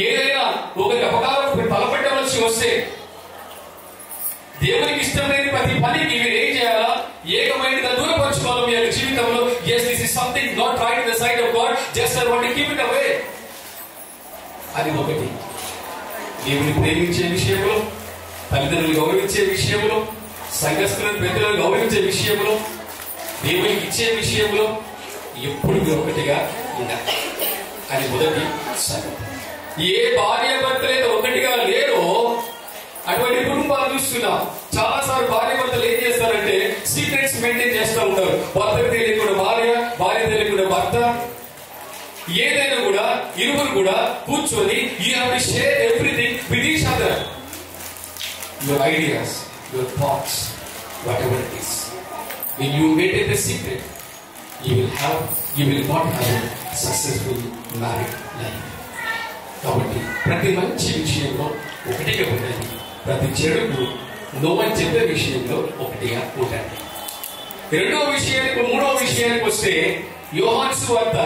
ఏదైనా ఒకరికి అపకారం తలపెట్టవలసి వస్తే, దేవునికి ఇష్టం లేని ప్రతి పనికి మీరు ఏం చేయాలా? జీవితంలో yes this is something not right in the sight of God, just I want to keep it away. అది ఒకటి. దేవుని ప్రేమించే విషయంలో, తల్లిదండ్రులు గౌరవించే విషయంలో, సంఘస్థులను పెద్దలను గౌరవించే విషయంలో, దేవునికి ఇచ్చే విషయంలో ఎప్పుడు ఒకటిగా ఉండాలి. అది మొదటి సంగతి. ఏ భార్య భర్తలైతే ఒకటిగా లేరో అటువంటి కుటుంబాలు చూస్తున్నాం. చాలా సార్లు భార్య భర్తలు ఏం చేస్తారంటే సీక్రెట్స్ మెయింటైన్ చేస్తూ ఉంటారు. భర్తకు తెలియకుండా భార్య, భార్య తెలియకుండా భర్త. ఏదైనా కూడా ఇరువురు కూడా కూర్చొని you have to share everything with each other, your ideas, your thoughts, what ever it is. when you maintain the secret, you will not have a successful married life. కాబట్టి ప్రతి మంచి విషయంలో ఒకటిగా ఉండాలి, ప్రతి చెడుకు నో అని చెప్పే విషయంలో ఒకటిగా ఉండాలి. మూడవ విషయానికి వస్తే యోహాను సువార్త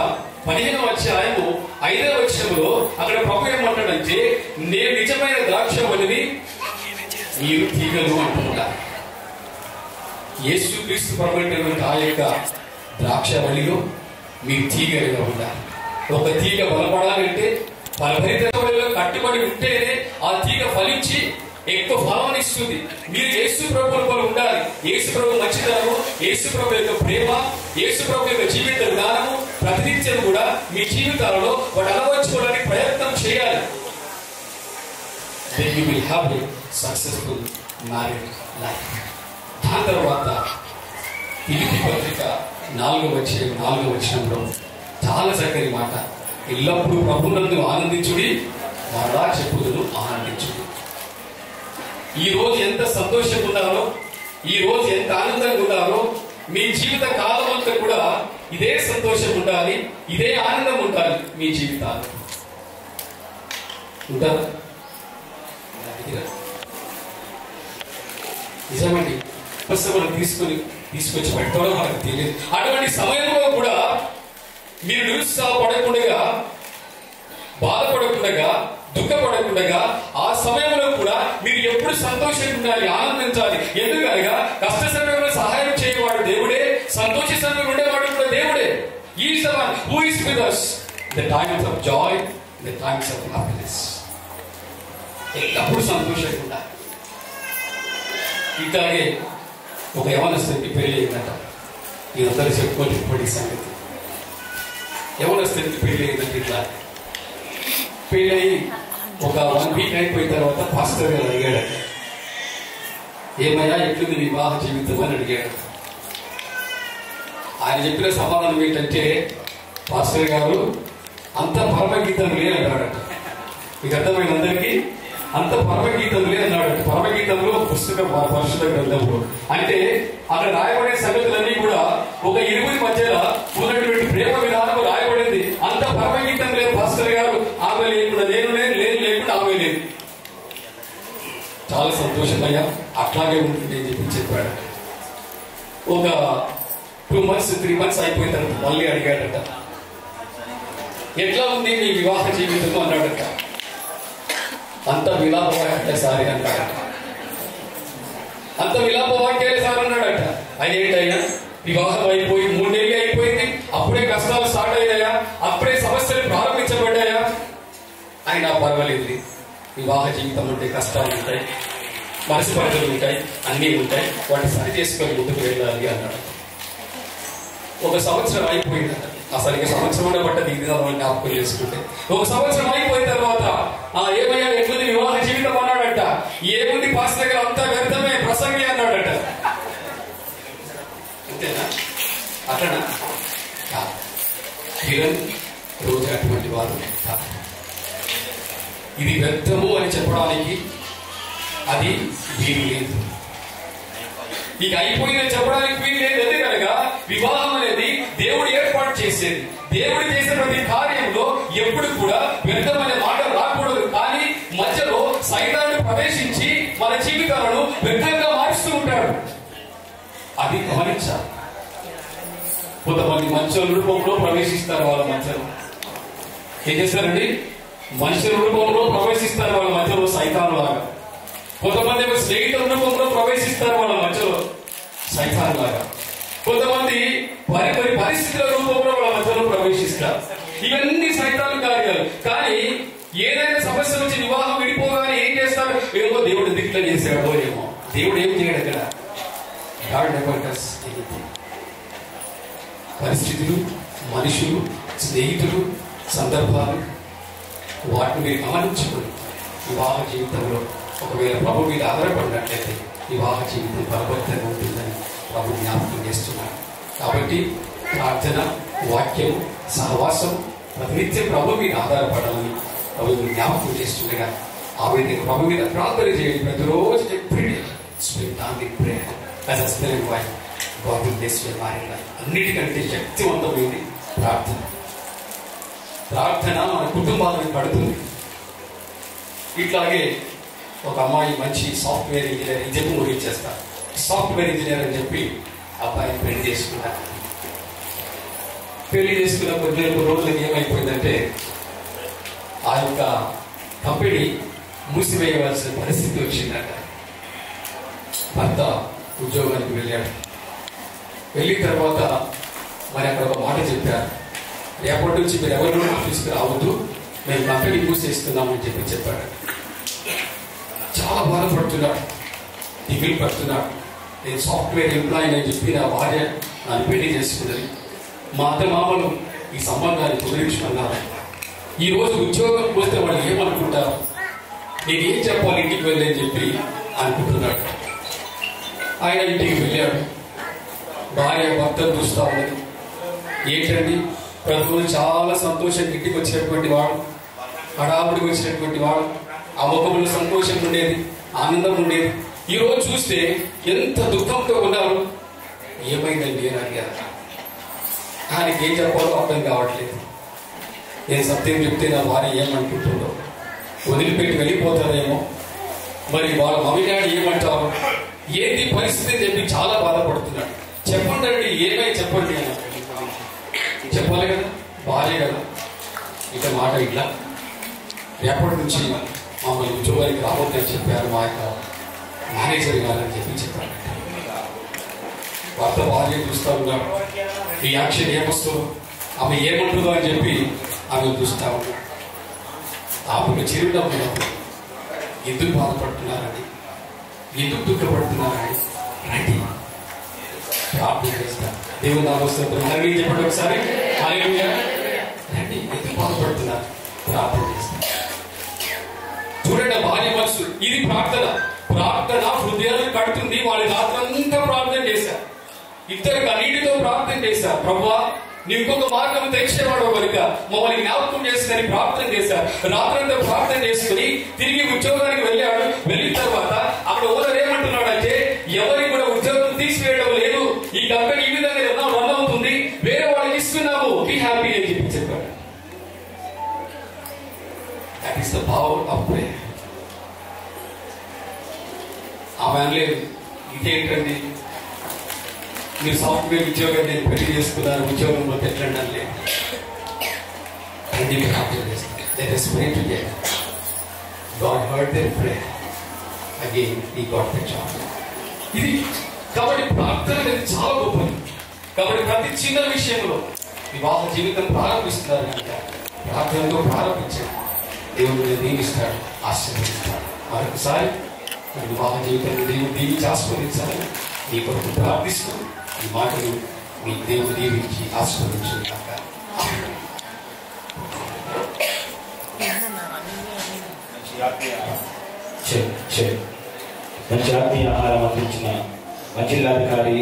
15వ అధ్యాయము 5వ వచనంలో అక్కడ ప్రభు ఏమంటాడంటే నేను నిజమైన ద్రాక్షవల్లిని, మీరు తీగలు అంటున్నారు. యేసుక్రీస్తు ప్రభువైనటువంటి ఆ యొక్క ద్రాక్షవల్లిలో మీరు తీగలుగా ఉండాలి. ఒక తీగ బలపడాలంటే ఫలభరితలో కట్టుబడి ఉంటేనే ఆ తీగ ఫలించి ఎక్కువ ఫలాన్ని ఇస్తుంది. మీరు యేసు ప్రభువులో ఉండాలి. యేసు ప్రభు మంచితనము, యేసు ప్రభు యొక్క ప్రేమ, యేసు ప్రభు యొక్క జీవిత విధానము ప్రతినిత్యం కూడా మీ జీవితాలలో వాటి అలవర్చుకోవడానికి ప్రయత్నం చేయాలి. Then you will have a successful married life. దాని తర్వాత ఫిలిప్పీ పత్రిక 4వ వచనంలో చాలా చక్కని మాట, ఎల్లప్పుడూ ప్రభువునందు ఆనందించుడి, మరలా చెప్పుదును ఆనందించుడి. ఈ రోజు ఎంత సంతోషంగా ఉన్నారో, ఈ రోజు ఎంత ఆనందంగా ఉన్నారో, మీ జీవిత కాలం అంతా కూడా ఇదే సంతోషం ఉండాలి, ఇదే ఆనందం ఉండాలి మీ జీవితాలు. ఉంటారా? నిజమండి. పుస్తకం తీసుకొచ్చి పెట్టడం మనకు తెలియదు. అటువంటి సమయంలో కూడా మీరు నిరుత్సాహపడకుండా, బాధపడకుండా, దుఃఖపడకుండా ఆ సమయంలో కూడా మీరు ఎప్పుడు సంతోషంగా ఉండాలి, ఆనందించాలి. ఎందుకనగా కష్ట సమయంలో సహాయం చేయవాడు దేవుడే, సంతోష సమయంలో ఉండేవాడు కూడా దేవుడే. He is the one who is with us in the times of joy, in the times of happiness. ఎల్లప్పుడు సంతోషంగా ఉండాలి. ఇట్లాగే ఒక యవనస్తుడికి పెళ్లి అయిందట. ఇదందరూ చెప్పుకొని ఇప్పటి సంగతి. యవనస్తుడికి పెళ్లి అయిందంటే ఇట్లా పెళ్ళి ఒక 1 వీక్ అయిపోయిన తర్వాత పాస్టర్ గారు అడిగాడట, ఏమయ్యా ఎట్లుంది వివాహ జీవితం అని అడిగాడు. ఆయన చెప్పిన సమాధానం ఏంటంటే, పాస్టర్ గారు అంత పరమగీతం లేదన్నాడట. మీకు అర్థమైన అందరికీ అంత పరమగీతం లేదన్నాడట. పరమగీతంలో పుస్తకం పరిశుద్ధ గ్రంథంలో అంటే అక్కడ రాయబడే సంగతులన్నీ కూడా ఒక ఇరువురి మధ్యలో ఉన్నటువంటి ప్రేమ విధానం రాయబడింది. అంత పరమగీతం లేదు పాస్టర్ గారు, ఆమె లేకుండా నేను లేకుండా ఆమె లేదు. చాలా సంతోషమయ్యా, అట్లాగే ఉంటుంది అని చెప్పాడు. ఒక 2 months 3 months అయిపోయిన తర్వాత మళ్ళీ అడిగాడట, ఎట్లా ఉంది నీ వివాహ జీవితం అన్నాడట. అంత విలాప వాక్యాలే సారి అన్నాడట. అంత విలాప వాక్యాలే సార్ అన్నాడట. ఆయన ఏంటయ్యా, వివాహం అయిపోయి 3 నెలలు అయిపోయింది, అప్పుడే కష్టాలు స్టార్ట్ అయినాయా, అప్పుడే సమస్యలు ప్రారంభించబడ్డాయా? ఆయన పర్వాలేదు, వివాహ జీవితం అంటే కష్టాలు ఉంటాయి, మనస్పర్ధలు ఉంటాయి, అన్నీ ఉంటాయి, వాటిని సరి చేసుకొని ముందుకు వెళ్ళాలి అన్నాడు. 1 సంవత్సరం అయిపోయిందట. అసలు ఇక సంవత్సరం పట్టది ఇది జ్ఞాపకం చేసుకుంటే. 1 సంవత్సరం అయిపోయిన తర్వాత ఏమయ్యా ఎట్లుంది వివాహ జీవితం అన్నాడట. ఏముంది పాస్టర్ గారు అంతా వ్యర్థమే ప్రసంగి అన్నాడట. అంతేనా? అట్లనా? కిరణ్ రోజు అటువంటి వారు ఇది వ్యర్థము అని చెప్పడానికి అది వీలు లేదు. ఇక అయిపోయిందని చెప్పడానికి వీలు లేదు. ఎందుకనగా వివాహం అనేది దేవుడు ఏర్పాటు చేసేది. దేవుడు చేసే ప్రతి కార్యంలో ఎప్పుడు కూడా వ్యర్థమనే మాట రాకూడదు. కానీ మధ్యలో సైతాను ప్రవేశించి మన జీవితాలను వ్యర్థంగా మారుస్తూ ఉంటాడు. అది గమనించాలి. కొంతమంది మనుషుల రూపంలో ప్రవేశిస్తారు. వాళ్ళ మధ్యలో ఏం చేస్తారండి? మనుషుల రూపంలో ప్రవేశిస్తారు వాళ్ళ మధ్యలో సైతాను లాగా. కొంతమంది స్నేహితుల రూపంలో ప్రవేశిస్తారు వాళ్ళ మధ్యలో సైతాను లాగా. కొంతమంది పరిస్థితుల రూపంలో వాళ్ళ మధ్యలో ప్రవేశిస్తారు. ఇవన్నీ సైతాను కార్యాలు. కానీ ఏదైనా సమస్య వచ్చి వివాహం విడిపోగానే ఏం చేస్తాడు? ఏమో దేవుడు దిక్కులో చేశాడో ఏమో. దేవుడు ఏం చేయడు అక్కడ. పరిస్థితులు, మనుషులు, స్నేహితులు, సందర్భాలు, వాటిని మీరు గమనించుకుని వివాహ జీవితంలో ఒకవేళ ప్రభు మీద ఆధారపడినట్లయితే వివాహ జీవితం బలభద్రంగా ఉంటుందని ప్రభు జ్ఞాపకం చేస్తున్నాడు. కాబట్టి ప్రార్థన, వాక్యం, సహవాసం ప్రతినిత్యం ప్రభు మీద ఆధారపడాలని ప్రభు జ్ఞాపకం చేస్తుండగా ఆ విధంగా ప్రభు మీద ప్రార్థన చేయండి. ప్రతిరోజు అన్నిటికంటే శక్తివంతమైంది ప్రార్థన. ప్రార్థన మన కుటుంబాలను కడుతుంది. ఇట్లాగే ఒక అమ్మాయి మంచి సాఫ్ట్వేర్ ఇంజనీర్ అని చెప్పి ముగించేస్తారు. సాఫ్ట్వేర్ ఇంజనీర్ అని చెప్పి అబ్బాయిని పెళ్లి చేసుకున్నారు. పెళ్లి చేసుకున్న కొన్ని రోజులకి ఏమైపోయిందంటే ఆ యొక్క కంపెనీ మూసివేయవలసిన పరిస్థితి వచ్చిందట. భర్త ఉద్యోగానికి వెళ్ళాడు. వెళ్ళిన తర్వాత మరి అక్కడ ఒక మాట చెప్పారు, రేపటి నుంచి మీరు ఎవరినో ఆఫీస్కి రావద్దు, మేము కంపెనీ మూసేస్తున్నామని చెప్పాడు. చాలా బాధపడుతున్నాడు, దిగులు పడుతున్నాడు. నేను సాఫ్ట్వేర్ ఎంప్లాయీ అని చెప్పి నా భార్య నన్ను పెళ్లి చేసుకున్నది. మా అత్త మామలు ఈ సంబంధాన్ని కుదిరించుకున్నారు. ఈ రోజు ఉద్యోగం పోతే వాళ్ళు ఏమనుకుంటారు, నేనేం చెప్పాలి ఇంటికి వెళ్ళి అని చెప్పి అనుకుంటున్నాడు. ఆయన ఇంటికి వెళ్ళాడు. భార్య భర్తను చూస్తా ఉన్నది. ఏంటండి, ప్రతిరోజు చాలా సంతోషంగా ఇంటికి వచ్చినటువంటి వాడు, హడావుడికి వచ్చినటువంటి వాడు, ఆ ముఖంలో సంతోషం ఉండేది, ఆనందం ఉండేది. ఈ రోజు చూస్తే ఎంత దుఃఖంతో ఉన్నారు. ఏమైందండి అని అడిగారు. ఆయనకి ఏం చెప్పాలో అర్థం కావట్లేదు. నేను సత్యం చెప్తే నా భార్య ఏమనుకుంటుందో, వదిలిపెట్టి వెళ్ళిపోతారేమో, మరి వాళ్ళ మమ్మీ డాడీ ఏమంటారు, ఏంటి పరిస్థితి చెప్పి చాలా బాధపడుతున్నాడు. చెప్పండి అండి, ఏమై చెప్పండి అని చెప్పాలి కదా, భార్య కదా. ఇక మాట ఇట్లా, రేపటి నుంచి మమ్మల్ని ఉద్యోగానికి రావద్దని చెప్పారు మా యొక్క మేనేజర్ గారు అని చెప్పారు. భర్త భార్య చూస్తా ఉన్నాడు. ఈ యాక్షన్ ఏమొస్తుందో, ఆమె ఏమంటుందో అని చెప్పి ఆమె చూస్తా ఉన్నాడు. ఆమెకు చిరునవ్వు, ఎందుకు బాధపడుతున్నారని, ఎందుకు దుఃఖపడుతున్నారని రండి ప్రార్థన చేస్తారు. దేవుని నామస్తోత్రం చెప్పండి ఒకసారి. హల్లెలూయా. రండి, ఎందుకు బాధపడుతున్నారు, ప్రార్థన చేస్తారు. చూడండి భార్య మనసు, ఇది ప్రార్థన. ప్రార్థన హృదయాన్ని కడుతుంది. వాళ్ళు రాత్రంతా ప్రార్థన చేశారు. ఇద్దరు కన్నీటితో ప్రార్థన చేశారు. ప్రభువా, నీ ఇంకొక మార్గం తెచ్చేవాడు కనుక మమ్మల్ని జ్ఞాపకం చేసుకుని ప్రార్థన చేశారు. రాత్రంతా ప్రార్థన చేసుకుని తిరిగి ఉద్యోగానికి వెళ్ళాడు. వెళ్ళిన తర్వాత అక్కడ ఓనర్ ఏమంటున్నాడంటే, ఎవరికి కూడా ఉద్యోగం తీసివేయడం లేదు, ఈ కంపెనీ ఈ విధంగా రన్ అవుతుంది, వేరే వాళ్ళకి ఇస్తున్నాము, బీ హ్యాపీ అని చెప్పాడు. That is the power of prayer. ఆమె అనలేదు, ఇదేంటండి మీరు సాఫ్ట్వేర్ ఉద్యోగం నేను పెళ్లి చేసుకున్నారు, ఉద్యోగంలో పెట్టండి అనలేదు. రండి ప్రార్థన చేస్తారు. Let us pray together. God heard their prayer. Again, He got the job. ఇది కాబట్టి ప్రార్థన అనేది చాలా గొప్పది. కాబట్టి ప్రతి చిన్న విషయంలో వివాహ జీవితం ప్రారంభిస్తున్నారు కనుక ప్రార్థనతో ప్రారంభించారు. దేవుడు దీవిస్తాడు, ఆశీర్వదిస్తాడు. మరొకసారి వివాహ జీవితాన్ని దేవుడు దీవించి ఆస్వాదించాలని నీ కొరకు ప్రార్థిస్తూ ఈ మాటలు మీ దేవుడు దీవించి ఆస్వాదించింది కాక. మంచి ఆత్మీయ ఆహారం అందించిన మా జిల్లాధికారి,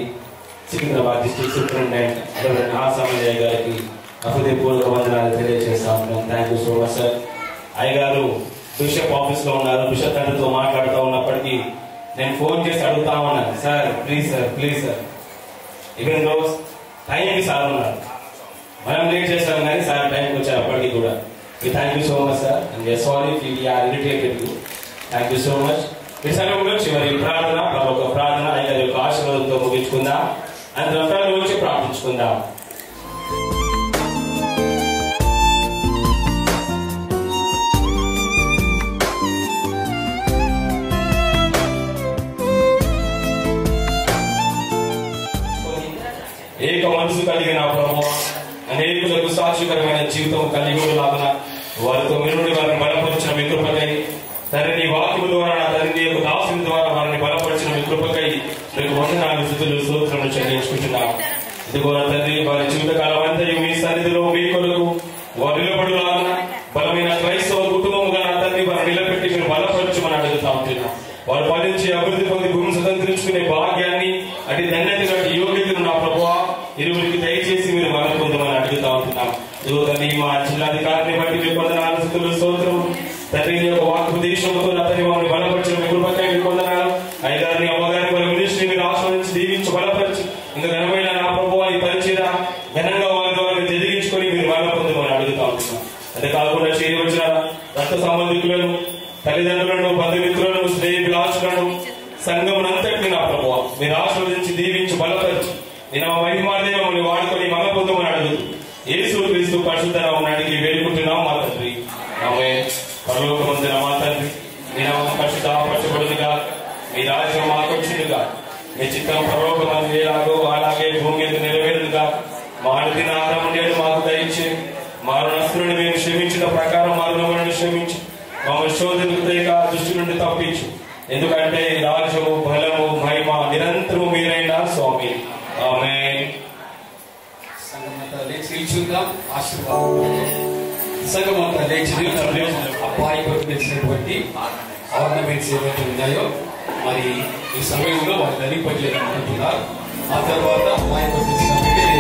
సికింద్రాబాద్ డిస్ట్రిక్ట్ సూపరింటెండెంట్ ఆసామయ్య గారికి హృదయపూర్వక వందనాలు తెలియజేస్తా ఉన్నాం. Thank you so much sir. అయ్యగారు బిషప్ ఆఫీస్ లో ఉన్నారు. బిషప్ తండ్రితో మాట్లాడుతూ ఉన్నప్పటికీ నేను ఫోన్ చేసి అడుగుతా ఉన్నాను, సార్ ప్లీజ్ సార్ ఈవెన్ రోజు టైంకి సార్ ఉన్నారు, మనం లేట్ చేస్తాం కానీ సార్ టైంకి వచ్చారు అప్పటికి కూడా. Thank you so much sir. And sorry we are irritated you. Thank you so much. ఈ సమయంలో చివరి ప్రార్థన, ఒక ప్రార్థన అయ్యగారి యొక్క ఆశీర్వాదంతో ముగించుకుందాం. అందరం వచ్చి ప్రార్థించుకుందాం. ఏక మనసు కలిగిన ప్రభువా అనేకులకు సాక్షికరమైన జీవితం కలిగి లాగా వారితో మీరు వారిని బలపరిచిన మీ కృపకై తండ్రి నీ వాక్యము ద్వారా నా తండ్రి యొక్క దాసుని ద్వారా వారిని బలపరిచిన మీ కృపకై మీకు వందనాలు స్తుతులు స్తోత్రములు చెల్లించుకుంటున్నాం. ఇదిగో నా తండ్రి వారి జీవితకాలం అంతా మీ సన్నిధిలో మీ కొరకు వారు నిలబడులాగా బలమైన క్రైస్తవ కుటుంబముగా నా తండ్రి వారు నిలబెట్టి మీరు బలపరచమని అడుగుతా ఉంటున్నాం. వారు ఫలించి అభివృద్ధి పొంది భూమిని స్వతంత్రించుకునే భాగ్యాన్ని అటు ధన్యతను అటు యోగ్యతను నా ప్రభువా ఇరువురికి దయచేసి మీరు బలం పొందమని అడుగుతా ఉంటున్నాం. ఇదిగో తండ్రి మా జిల్లాధికారిని బట్టి మీకు వందనాలు స్తుతులు స్తోత్రం. తండ్రి యొక్క వాక్యోపదేశంతో నా తండ్రి వారిని బలపరిచిన మీ కృపకై మీకు వందనాలు. అయ్యగారిని అమ్మగారిని వారి మినిస్ట్రీ మీరు ఆస్వాదించి దీవించి బలపరిచి ఇంకా ఘనమైన నా ప్రభువా ఈ పరిచయ ఘనంగా వారి ద్వారా ఎదిగించుకొని మీరు బలం పొందమని అడుగుతా ఉంటున్నాం. అంతే కాకుండా చేయవచ్చిన రక్త సంబంధికులను తల్లిదండ్రులను బంధుమిత్రులను స్నేహితులను సంఘమునంతటిని నా ప్రభువా మీరు ఆశీర్వదించి దీవించి బలపరిచి నేను మహిమాదే మమ్మల్ని వాడుకొని మగ పొందమని అడుగుతూ యేసు క్రీస్తు పరిశుద్ధ నామమున వేడుకుంటున్నాం మా తండ్రి. ఆమేన్. పరలోకమందున మా తండ్రి నీ నామము పరిశుద్ధపరచబడునుగా, మీ రాజ్యం మాకు వచ్చునుగా, మీ చిత్తం పరలోకమందు ఎలాగో అలాగే భూమి మీద నెరవేరునుగా. మా అనుదిన ఆహారము నేడు మాకు దయచేయండి. మా రుణస్తులను మేము క్షమించిన ప్రకారం మా రుణములను క్షమించి మమ్మల్ని శోధనకు తేక దృష్టి నుండి తప్పించు. ఎందుకంటే రాజ్యము బలము మహిమ నిరంతరము మీరైన స్వామి. ఆమేన్. సంగమంతా లేచి నిల్చుందాం. ఆశీర్వాదం సంగమంతా లేచి నిల్చుందాం. అబ్బాయి కొరకు తెచ్చినటువంటి ఆర్నమెంట్స్ ఏవైతే ఉన్నాయో మరి ఈ సమయంలో వాళ్ళు ధనిపట్లేదు అనుకుంటున్నారు. ఆ తర్వాత అబ్బాయి కొరకు తెచ్చినటువంటి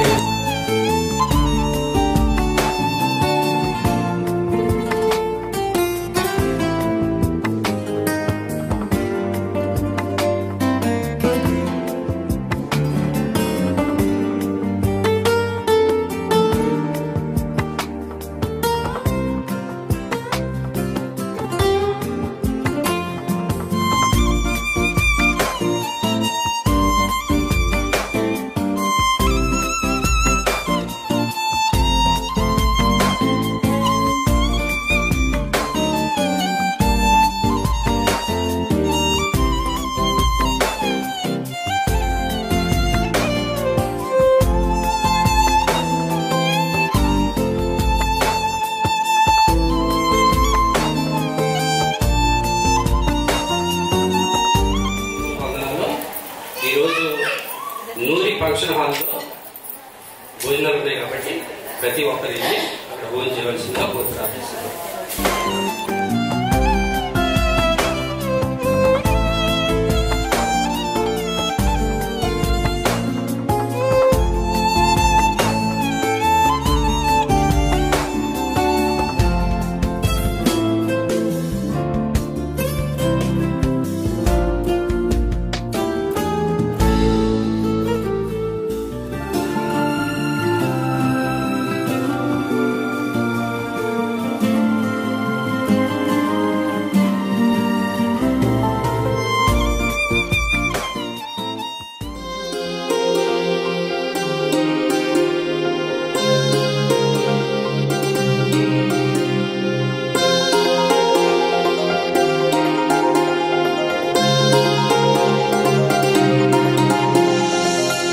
ఫంక్షన్ హాల్లో భోజనాలు ఉన్నాయి కాబట్టి ప్రతి ఒక్కరికి అక్కడ భోజనం చేయవలసిందిగా ప్రార్థిస్తున్నాం.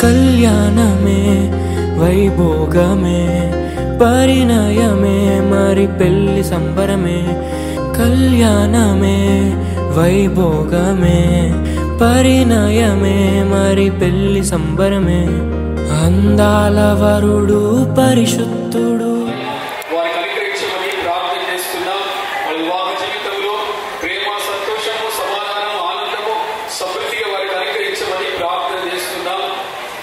కళ్యాణమే వైభోగమే పరిణయమే మరి పెళ్లి సంబరమే. కళ్యాణమే వైభోగమే పరిణయమే మరి పెళ్లి సంబరమే. అందాల వరుడు పరిశుద్ధుడు. వారికి అనుగ్రహించమని ప్రార్థన చేస్తున్నాం. వాళ్ళ వివాహ జీవితంలో ప్రేమ, సంతోషము, సమాధానం, ఆనందము సమృద్ధిగా వారికి అనుగ్రహించమని ప్రార్థన చేస్తున్నాం.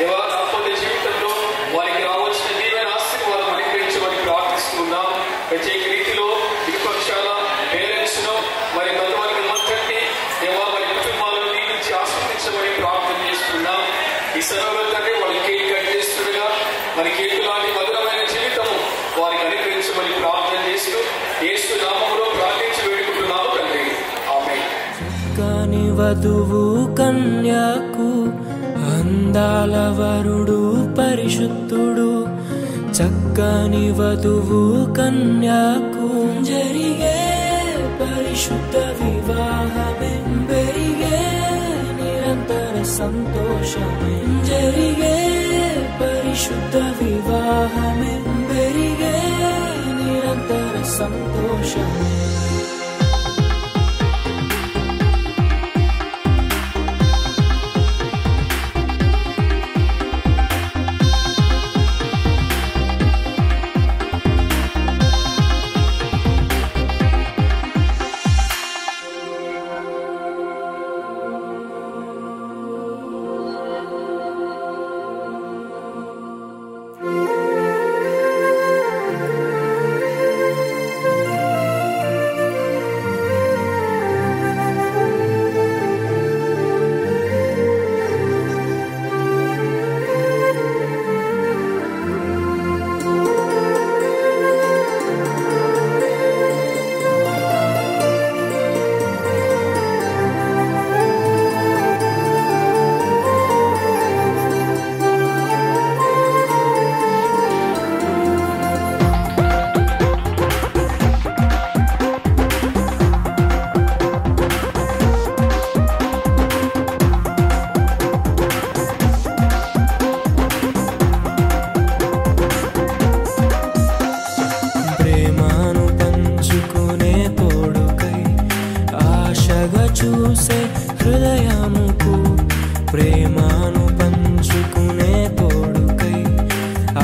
దేవా దాంపత్య జీవితంలో వారికి రావాల్సిన దీవెన ఆశీర్వాదం అనుగ్రహించమని ప్రార్థిస్తున్నాం. ప్రత్యేక రీతిలో విపక్షాల పేరెంట్స్ ను మరి బంధువర్గం అంతటి దేవా వారి కుటుంబాలను దీవించి ఆస్వాదించమని ప్రార్థన చేస్తున్నాం. ఈ సమయంలో తండ్రి వాళ్ళు కేక్ కట్ చేస్తుండగా మరి కేకు లాంటి మధురమైన జీవితము వారికి అనుగ్రహించమని ప్రార్థన చేస్తూ యేసు నామములో ప్రార్థించి వేడుకుంటున్నాము తండ్రి. ఆమేన్. కాని వధువు కన్యకు అందాల వరుడు పరిశుద్ధుడు. చక్కని వధువు కన్యకు జరిగే పరిశుద్ధ వివాహమే. పెరిగే నిరంతర సంతోషమే. జరిగే పరిశుద్ధ పరిశుద్ధ వివాహమే పెరిగే నిరంతర సంతోషమే. చూసే హృదయముకు ప్రేమను పంచుకునే తోడుకై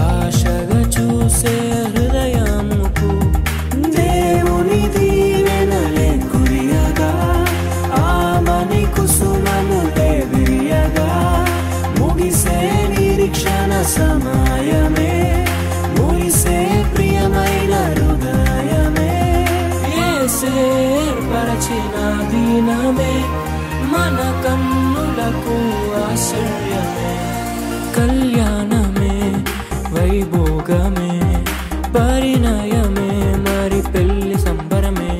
ఆశగా చూసే హృదయముకు దేవుని దీవెనలే కురియగా ఆమని కుసుమనులే విరియగా ముగిసే నిరీక్షణ సమయమే ముగిసే ప్రియమైన హృదయమే ఏర్పరచిన దినమే మన కన్నులకు ఆశ్చర్యమే కళ్యాణమే వైభోగమే పరిణయమే మరి పెళ్లి సంబరమే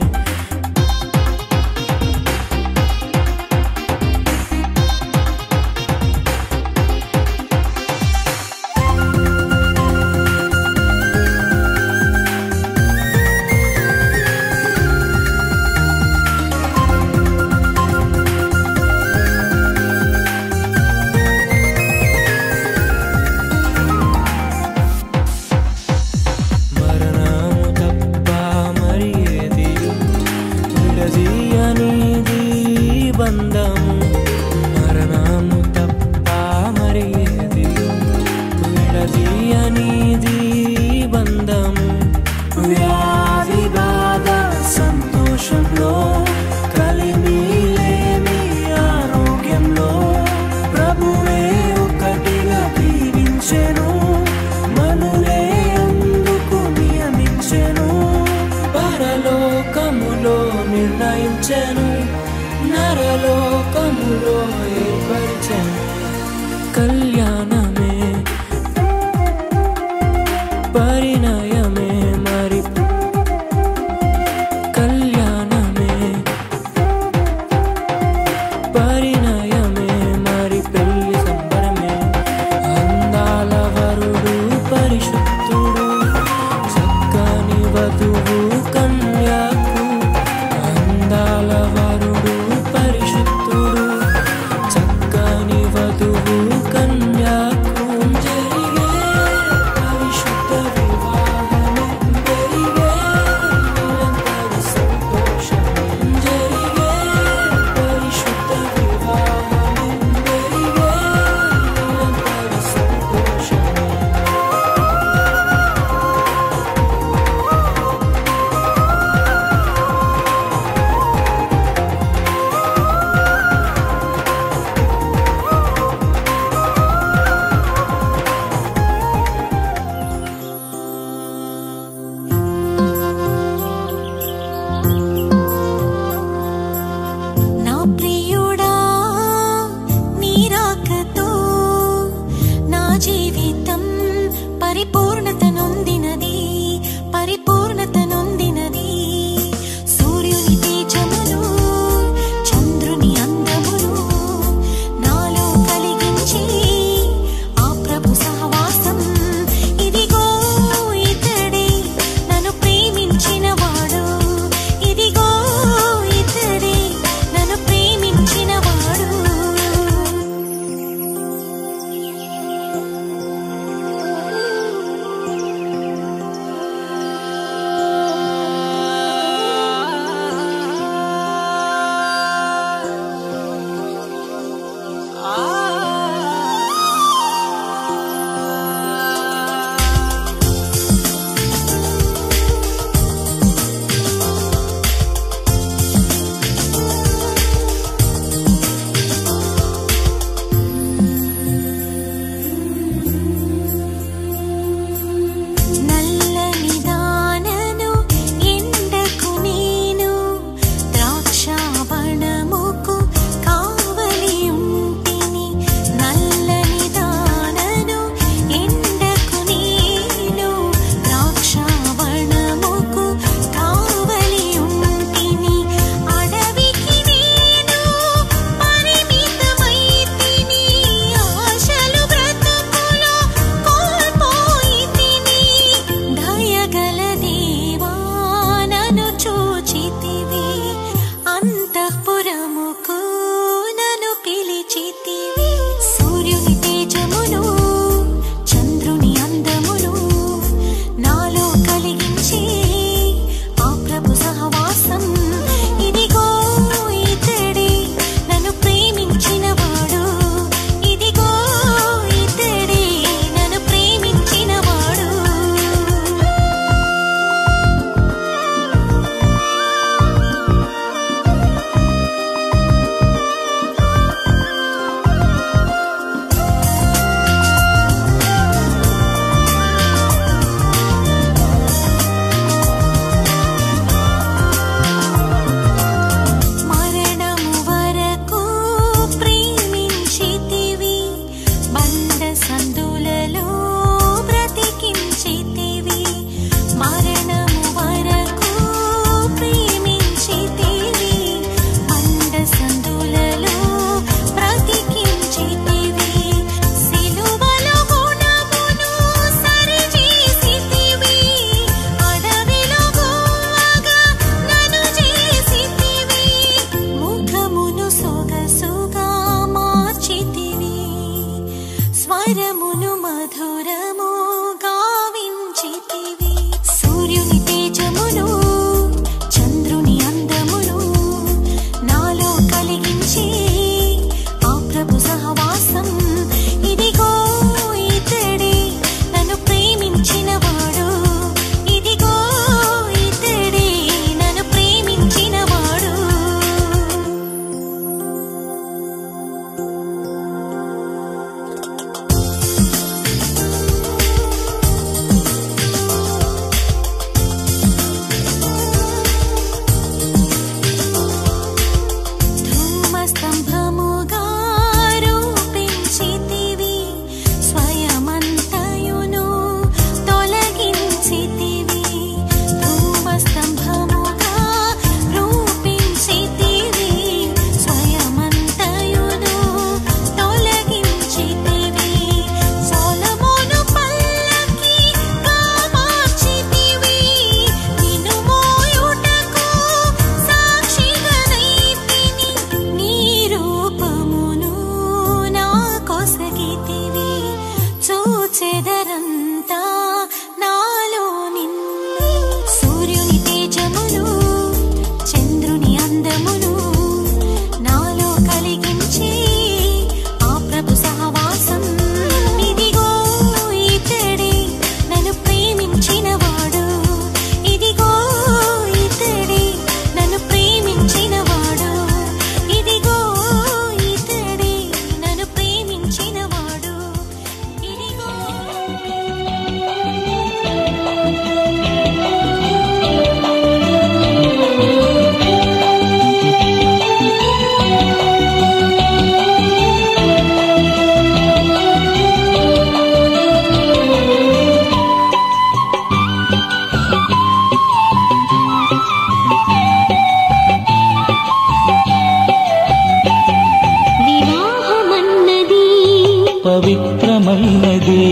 పవిత్రమైనది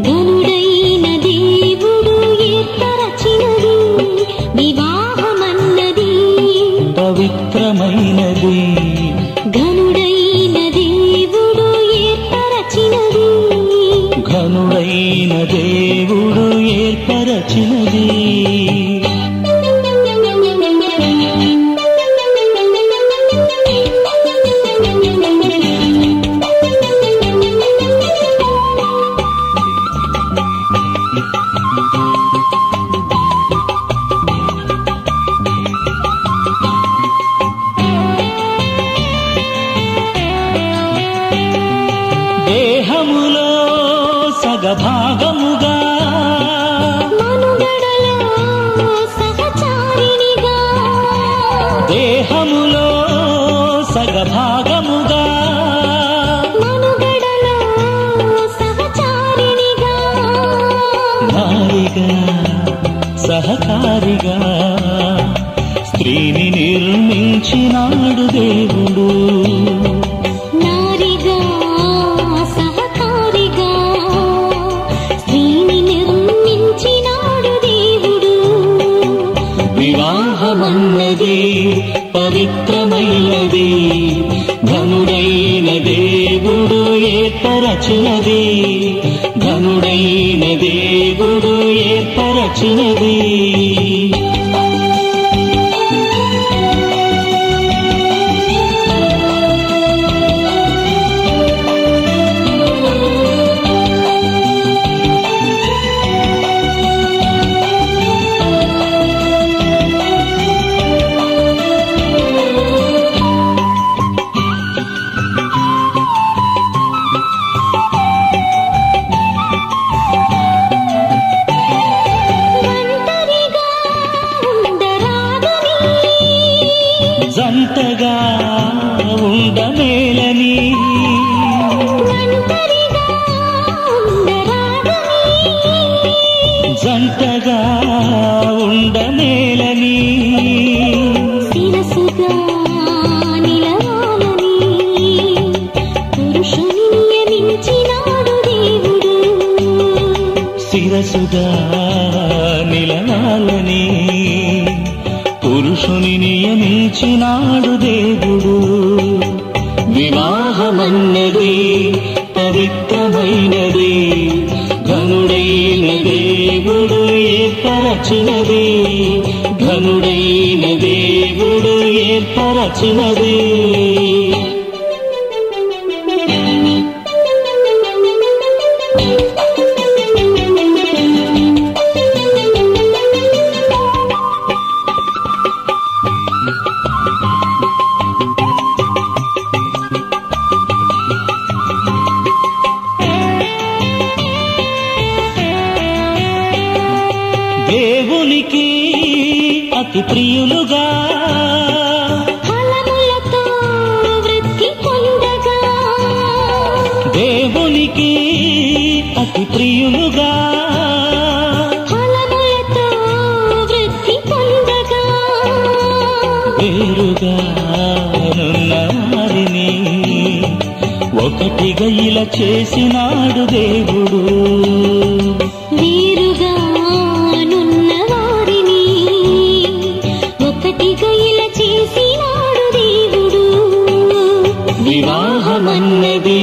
ఘనుడైన దేవుడు ఏర్పరచినది వివాహమన్నది పవిత్రమైనది ఘనుడైన దేవుడు ఏర్పరచినది ఘనుడైన దేవుడు ఏర్పరచినది దేహములో సగభాగముగా మనుగడలో సహచారిణిగా దేహములో సగభాగముగా మనుగడలో సహచారిణిగా నారిగా సహకారిగా స్త్రీని నిర్మించినాడు దేవుడు నారిగా సహకారిగా స్త్రీని నిర్మించినాడు దేవుడు వివాహమన్నది పవిత్రమైనది ఘనుడైన దేవుడు ఏర్పరచినది ఘనుడైన దేవుడు ఏర్పరచినది జంటగా ఉండమేలని జంటగా ఉండమేలని శిరసుగా నిలవాలని పురుషుని నియమించినాడు దేవుడు శిరసుగా నిలవాలని పురుషుని నియమించినాడు దేవుడు వివాహమన్నది పవిత్రమై ఘనమైనది ఘనుడైన దేవుడు ఏర్పరచినది ఘనుడైన దేవుడు ఏర్పరచినది దేవునికి అతి ప్రియులుగా ఫలములతో వృద్ధి పొందగా దేవునికి అతి ప్రియులుగా ఫలములతో వృద్ధి పొందగా వేరుగా నున్న వారిని ఒకటిగా ఇలా చేసినాడు దేవుడు వీరుగా నున్న వారిని ఒకటిగా ఇలా చేసినాడు దేవుడు వివాహమన్నది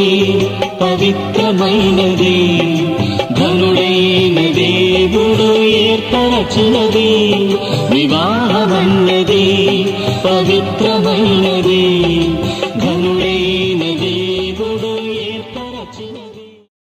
పవిత్రమైనది ఘనుడైన దేవుడు ఏర్పరచినది వివాహమన్నది